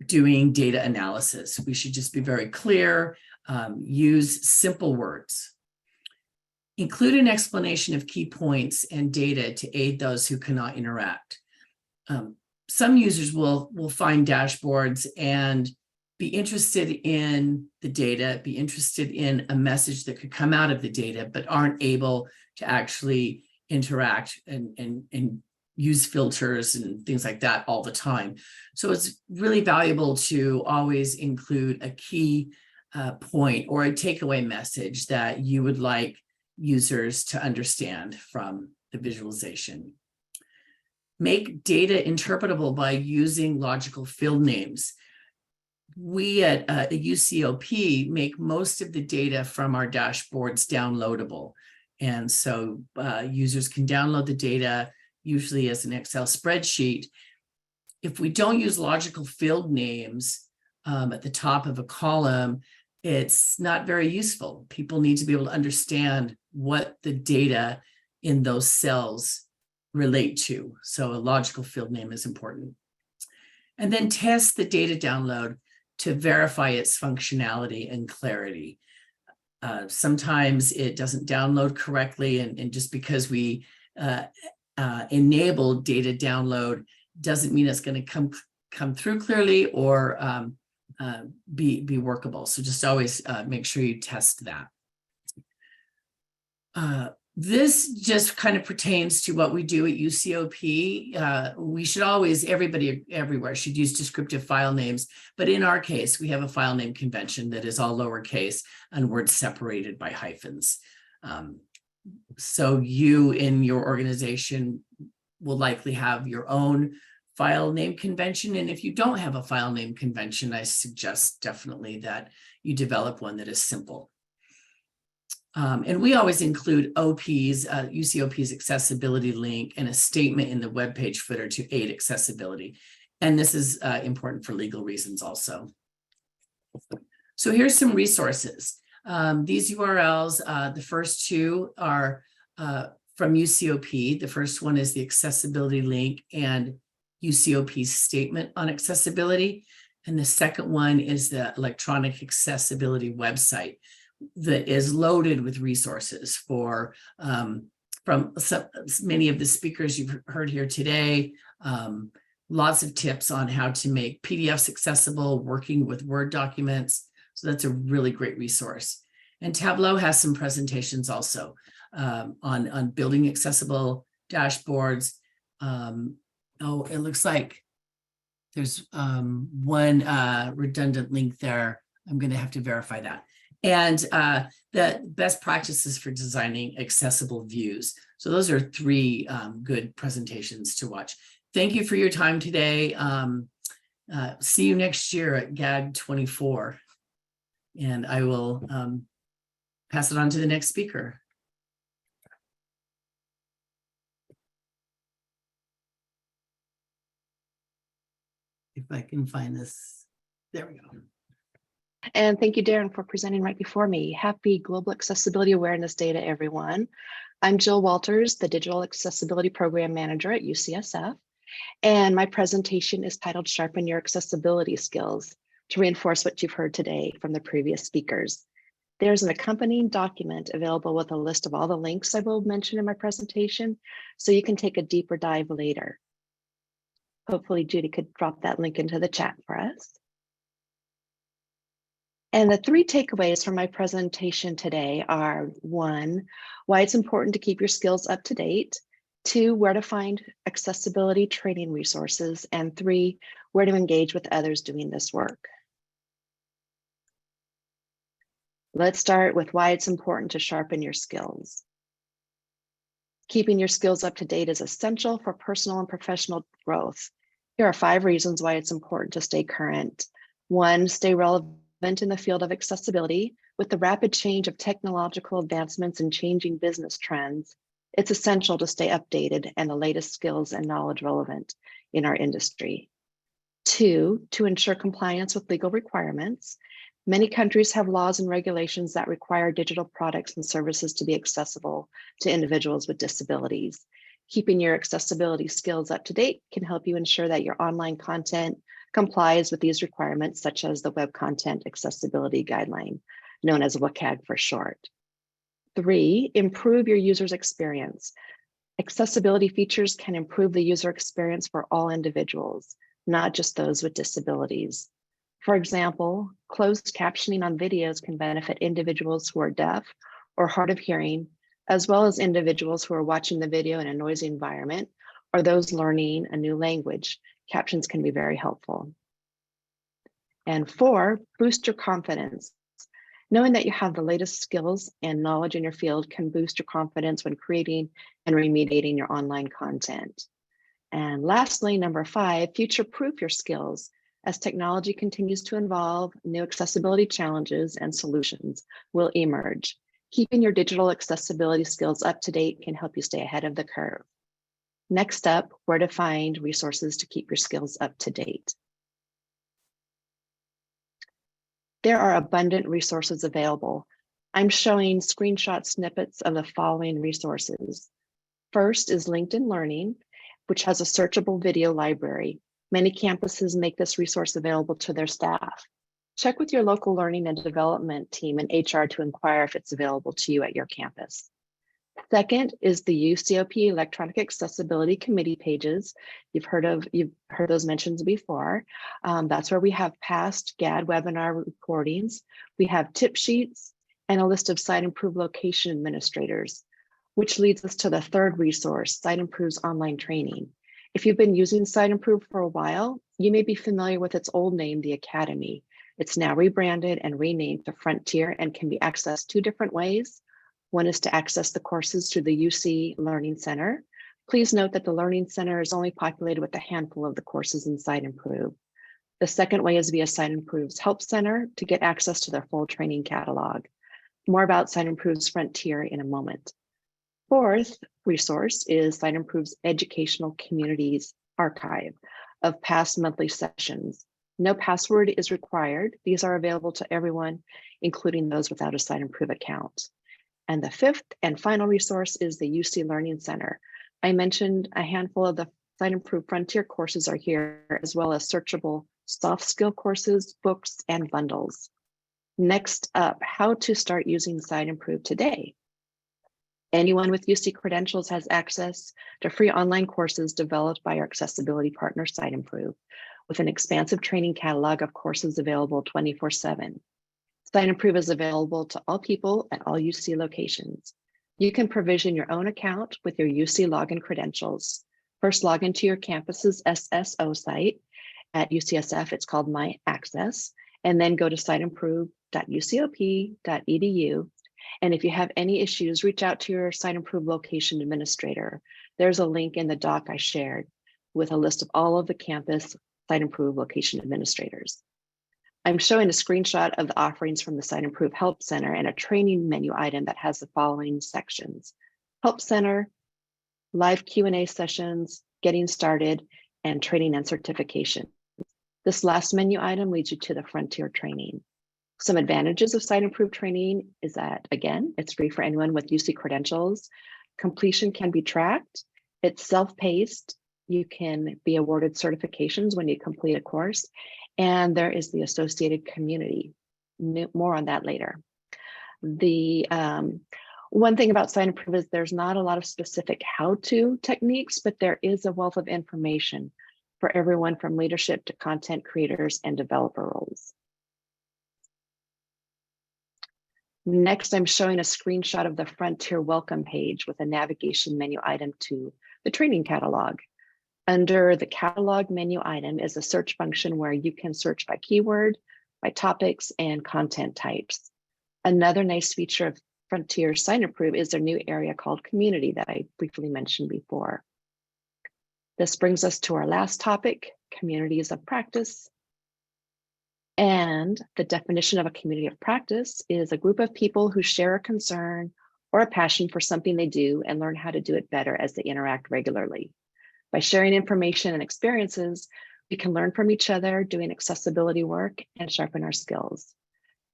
H: doing data analysis. We should just be very clear, use simple words. Include an explanation of key points and data to aid those who cannot interact. Some users will find dashboards and be interested in the data, be interested in a message that could come out of the data, but aren't able to actually interact and use filters and things like that all the time. So it's really valuable to always include a key point or a takeaway message that you would like users to understand from the visualization. Make data interpretable by using logical field names. We at UCOP make most of the data from our dashboards downloadable. And so users can download the data, usually as an Excel spreadsheet. If we don't use logical field names at the top of a column, it's not very useful. People need to be able to understand what the data in those cells relate to. So a logical field name is important. And then test the data download to verify its functionality and clarity. Sometimes it doesn't download correctly, and just because we enable data download doesn't mean it's going to come through clearly or be workable. So just always make sure you test that. This just kind of pertains to what we do at UCOP. We should always, everybody everywhere should use descriptive file names. But in our case, we have a file name convention that is all lowercase and words separated by hyphens. So you in your organization will likely have your own file name convention. And if you don't have a file name convention, I suggest definitely that you develop one that is simple. And we always include OP's, UCOP's accessibility link and a statement in the web page footer to aid accessibility. And this is important for legal reasons also. So here's some resources. These URLs, the first two are from UCOP. The first one is the accessibility link and UCOP's statement on accessibility. And the second one is the electronic accessibility website that is loaded with resources for from many of the speakers you've heard here today. Lots of tips on how to make PDFs accessible, working with Word documents. So that's a really great resource. And Tableau has some presentations also on building accessible dashboards. Oh, it looks like there's one redundant link there. I'm going to have to verify that. And the best practices for designing accessible views. So those are three good presentations to watch. Thank you for your time today. See you next year at GAAD 24. And I will pass it on to the next speaker. If I can find this, there we go.
I: And thank you, Darren, for presenting right before me. Happy Global Accessibility Awareness Day to everyone. I'm Jill Walters, the Digital Accessibility Program Manager at UCSF. And my presentation is titled Sharpen Your Accessibility Skills, to reinforce what you've heard today from the previous speakers. There's an accompanying document available with a list of all the links I will mention in my presentation, so you can take a deeper dive later. Hopefully Judy could drop that link into the chat for us. And the three takeaways from my presentation today are: 1, why it's important to keep your skills up to date; 2, where to find accessibility training resources; and 3, where to engage with others doing this work. Let's start with why it's important to sharpen your skills. Keeping your skills up to date is essential for personal and professional growth. Here are 5 reasons why it's important to stay current. 1, stay relevant in the field of accessibility. With the rapid change of technological advancements and changing business trends, it's essential to stay updated and the latest skills and knowledge relevant in our industry. 2, to ensure compliance with legal requirements. Many countries have laws and regulations that require digital products and services to be accessible to individuals with disabilities. Keeping your accessibility skills up to date can help you ensure that your online content complies with these requirements, such as the Web Content Accessibility Guideline, known as WCAG for short. 3, improve your user's experience. Accessibility features can improve the user experience for all individuals, not just those with disabilities. For example, closed captioning on videos can benefit individuals who are deaf or hard of hearing, as well as individuals who are watching the video in a noisy environment or those learning a new language. Captions can be very helpful. And 4, boost your confidence. Knowing that you have the latest skills and knowledge in your field can boost your confidence when creating and remediating your online content. And lastly, number 5, future-proof your skills. As technology continues to evolve, new accessibility challenges and solutions will emerge. Keeping your digital accessibility skills up to date can help you stay ahead of the curve. Next up, where to find resources to keep your skills up to date. There are abundant resources available. I'm showing screenshot snippets of the following resources. First is LinkedIn Learning, which has a searchable video library. Many campuses make this resource available to their staff. Check with your local learning and development team and HR to inquire if it's available to you at your campus. Second is the UCOP Electronic Accessibility Committee pages. You've heard those mentions before. That's where we have past GAAD webinar recordings. We have tip sheets and a list of SiteImprove location administrators, which leads us to the third resource, SiteImprove's online training. If you've been using SiteImprove for a while, you may be familiar with its old name, the Academy. It's now rebranded and renamed to Frontier and can be accessed 2 different ways. One is to access the courses through the UC Learning Center. Please note that the Learning Center is only populated with a handful of the courses in SiteImprove. The second way is via SiteImprove's Help Center to get access to their full training catalog. More about SiteImprove's Frontier in a moment. Fourth resource is SiteImprove's Educational Communities Archive, of past monthly sessions. No password is required. These are available to everyone, including those without a Site-Improve account. And the fifth and final resource is the UC Learning Center. I mentioned a handful of the Site-Improve Frontier courses are here, as well as searchable soft skill courses, books, and bundles. Next up, how to start using Site-Improve today. Anyone with UC credentials has access to free online courses developed by our accessibility partner, Site-Improve, with an expansive training catalog of courses available 24/7. Site-Improve is available to all people at all UC locations. You can provision your own account with your UC login credentials. First, log into your campus's SSO site. At UCSF, it's called My Access, and then go to siteimprove.ucop.edu. And if you have any issues, reach out to your Site-Improve location administrator. There's a link in the doc I shared with a list of all of the campus Site-Improve location administrators. I'm showing a screenshot of the offerings from the Site-Improve Help Center and a training menu item that has the following sections: Help Center, live Q&A sessions, getting started, and training and certification. This last menu item leads you to the Frontier training. Some advantages of Site-Improve training is that, again, it's free for anyone with UC credentials. Completion can be tracked. It's self-paced. You can be awarded certifications when you complete a course. And there is the associated community. More on that later. The one thing about Site-Improve is there's not a lot of specific how-to techniques, but there is a wealth of information for everyone from leadership to content creators and developer roles. Next, I'm showing a screenshot of the Frontier welcome page with a navigation menu item to the training catalog. Under the catalog menu item is a search function where you can search by keyword, by topics, and content types. Another nice feature of Frontier Site-Improve is their new area called Community that I briefly mentioned before. This brings us to our last topic, communities of practice. And the definition of a community of practice is a group of people who share a concern or a passion for something they do and learn how to do it better as they interact regularly. By sharing information and experiences, we can learn from each other, doing accessibility work, and sharpen our skills.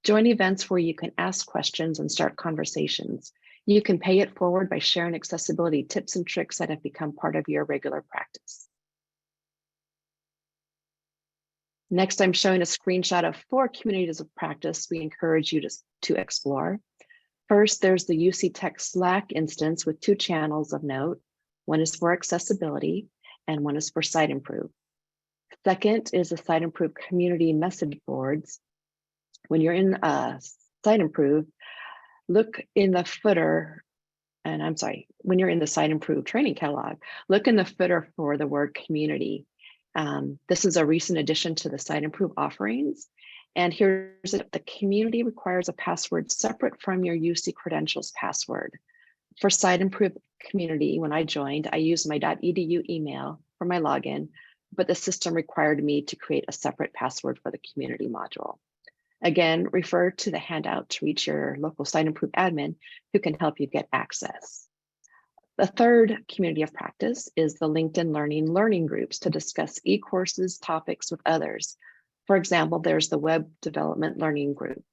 I: Join events where you can ask questions and start conversations. You can pay it forward by sharing accessibility tips and tricks that have become part of your regular practice. Next, I'm showing a screenshot of 4 communities of practice we encourage you to explore. First, there's the UC Tech Slack instance with 2 channels of note. One is for accessibility and one is for Site-Improve. Second is the Site-Improve community message boards. When you're in Site-Improve, look in the footer, and I'm sorry, when you're in the Site-Improve training catalog, look in the footer for the word community. This is a recent addition to the Site-Improve offerings. And here's it. The community requires a password separate from your UC credentials password. For Site-Improve community, when I joined, I used my .edu email for my login, but the system required me to create a separate password for the community module. Again, refer to the handout to reach your local Site-Improve admin who can help you get access. The third community of practice is the LinkedIn learning groups to discuss e-courses topics with others. For example, there's the Web Development Learning Group.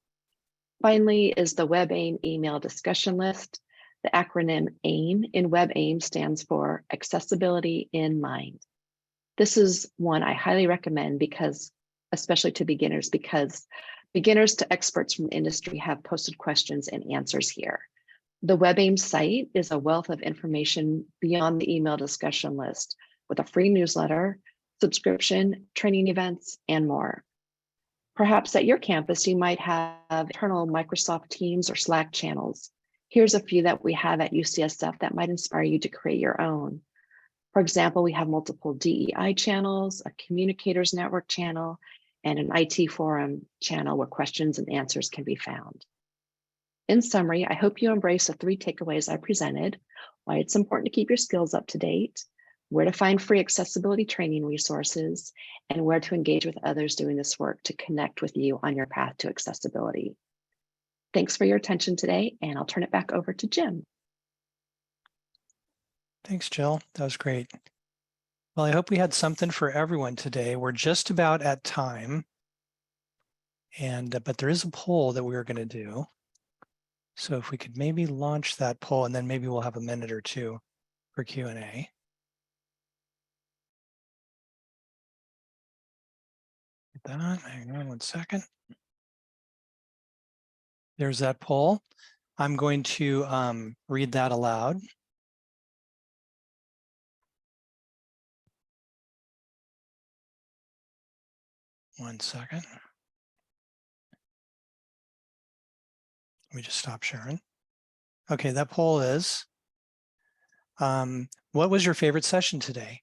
I: Finally is the WebAIM email discussion list. The acronym AIM in WebAIM stands for Accessibility in Mind. This is one I highly recommend because, especially to beginners, because beginners to experts from the industry have posted questions and answers here. The WebAIM site is a wealth of information beyond the email discussion list with a free newsletter, subscription, training events, and more. Perhaps at your campus, you might have internal Microsoft Teams or Slack channels. Here's a few that we have at UCSF that might inspire you to create your own. For example, we have multiple DEI channels, a communicators network channel, and an IT forum channel where questions and answers can be found. In summary, I hope you embrace the 3 takeaways I presented: why it's important to keep your skills up to date, where to find free accessibility training resources, and where to engage with others doing this work to connect with you on your path to accessibility. Thanks for your attention today, and I'll turn it back over to Jim.
A: Thanks, Jill. That was great. Well, I hope we had something for everyone today. We're just about at time. And but there is a poll that we were going to do. So if we could maybe launch that poll, and then maybe we'll have a minute or two for Q&A. Get that. Hang on 1 second. There's that poll. I'm going to read that aloud. One second. Let me just stop sharing. Okay, that poll is, what was your favorite session today?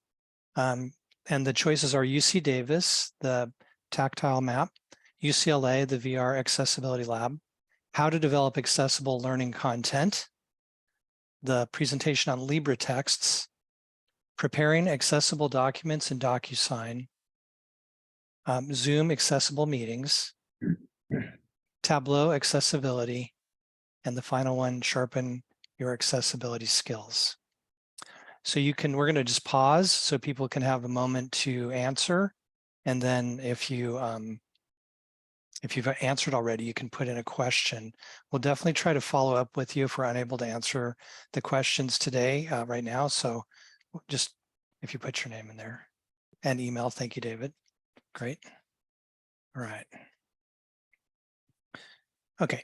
A: And the choices are UC Davis, the Tactile Map, UCLA, the VR Accessibility Lab, how to develop accessible learning content, the presentation on LibreTexts, preparing accessible documents in DocuSign, Zoom accessible meetings, Tableau Accessibility, and the final one, Sharpen your accessibility skills. So we're going to just pause so people can have a moment to answer. And then if you've answered already, you can put in a question. We'll definitely try to follow up with you if we're unable to answer the questions today, right now. So just if you put your name in there and email. Thank you, David. Great. All right. Okay.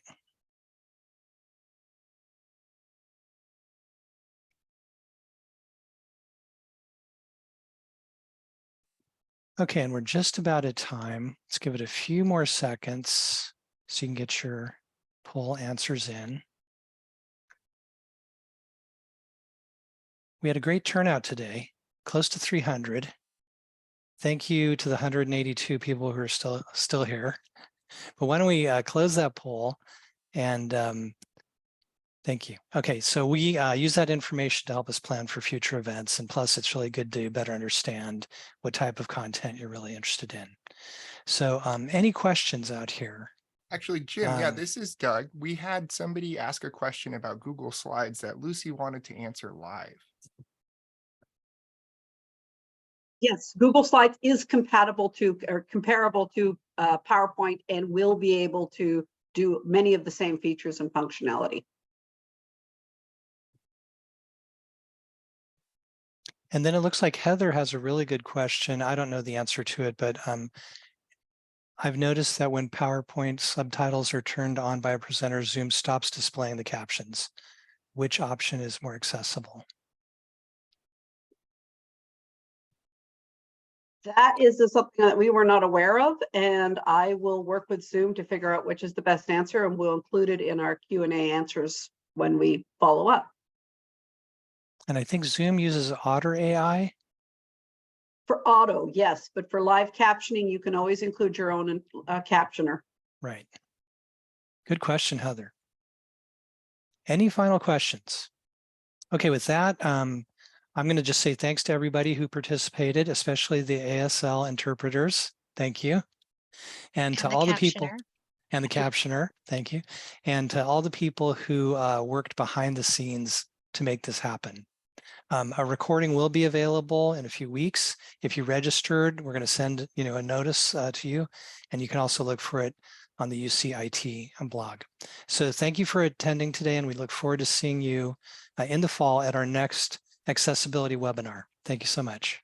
A: Okay, and we're just about at time. Let's give it a few more seconds so you can get your poll answers in. We had a great turnout today, close to 300. Thank you to the 182 people who are still here. But why don't we close that poll and thank you. Okay, so we use that information to help us plan for future events. And plus, it's really good to better understand what type of content you're really interested in. So any questions out here?
D: Actually, Jim, yeah, this is Doug. We had somebody ask a question about Google Slides that Lucy wanted to answer live.
J: Yes, Google Slides is compatible to or comparable to PowerPoint and will be able to do many of the same features and functionality.
A: And then it looks like Heather has a really good question. I don't know the answer to it, but I've noticed that when PowerPoint subtitles are turned on by a presenter, Zoom stops displaying the captions. Which option is more accessible?
J: That is something that we were not aware of, and I will work with Zoom to figure out which is the best answer, and we'll include it in our Q&A answers when we follow up.
A: And I think Zoom uses Otter AI.
J: For auto, yes, but for live captioning, you can always include your own captioner.
A: Right. Good question, Heather. Any final questions? Okay, with that, I'm going to just say thanks to everybody who participated, especially the ASL interpreters. Thank you. And to all the people and the captioner. Thank you. And to all the people who worked behind the scenes to make this happen. A recording will be available in a few weeks. If you registered, we're going to send a notice to you, and you can also look for it on the UCIT blog. So thank you for attending today, and we look forward to seeing you in the fall at our next accessibility webinar. Thank you so much.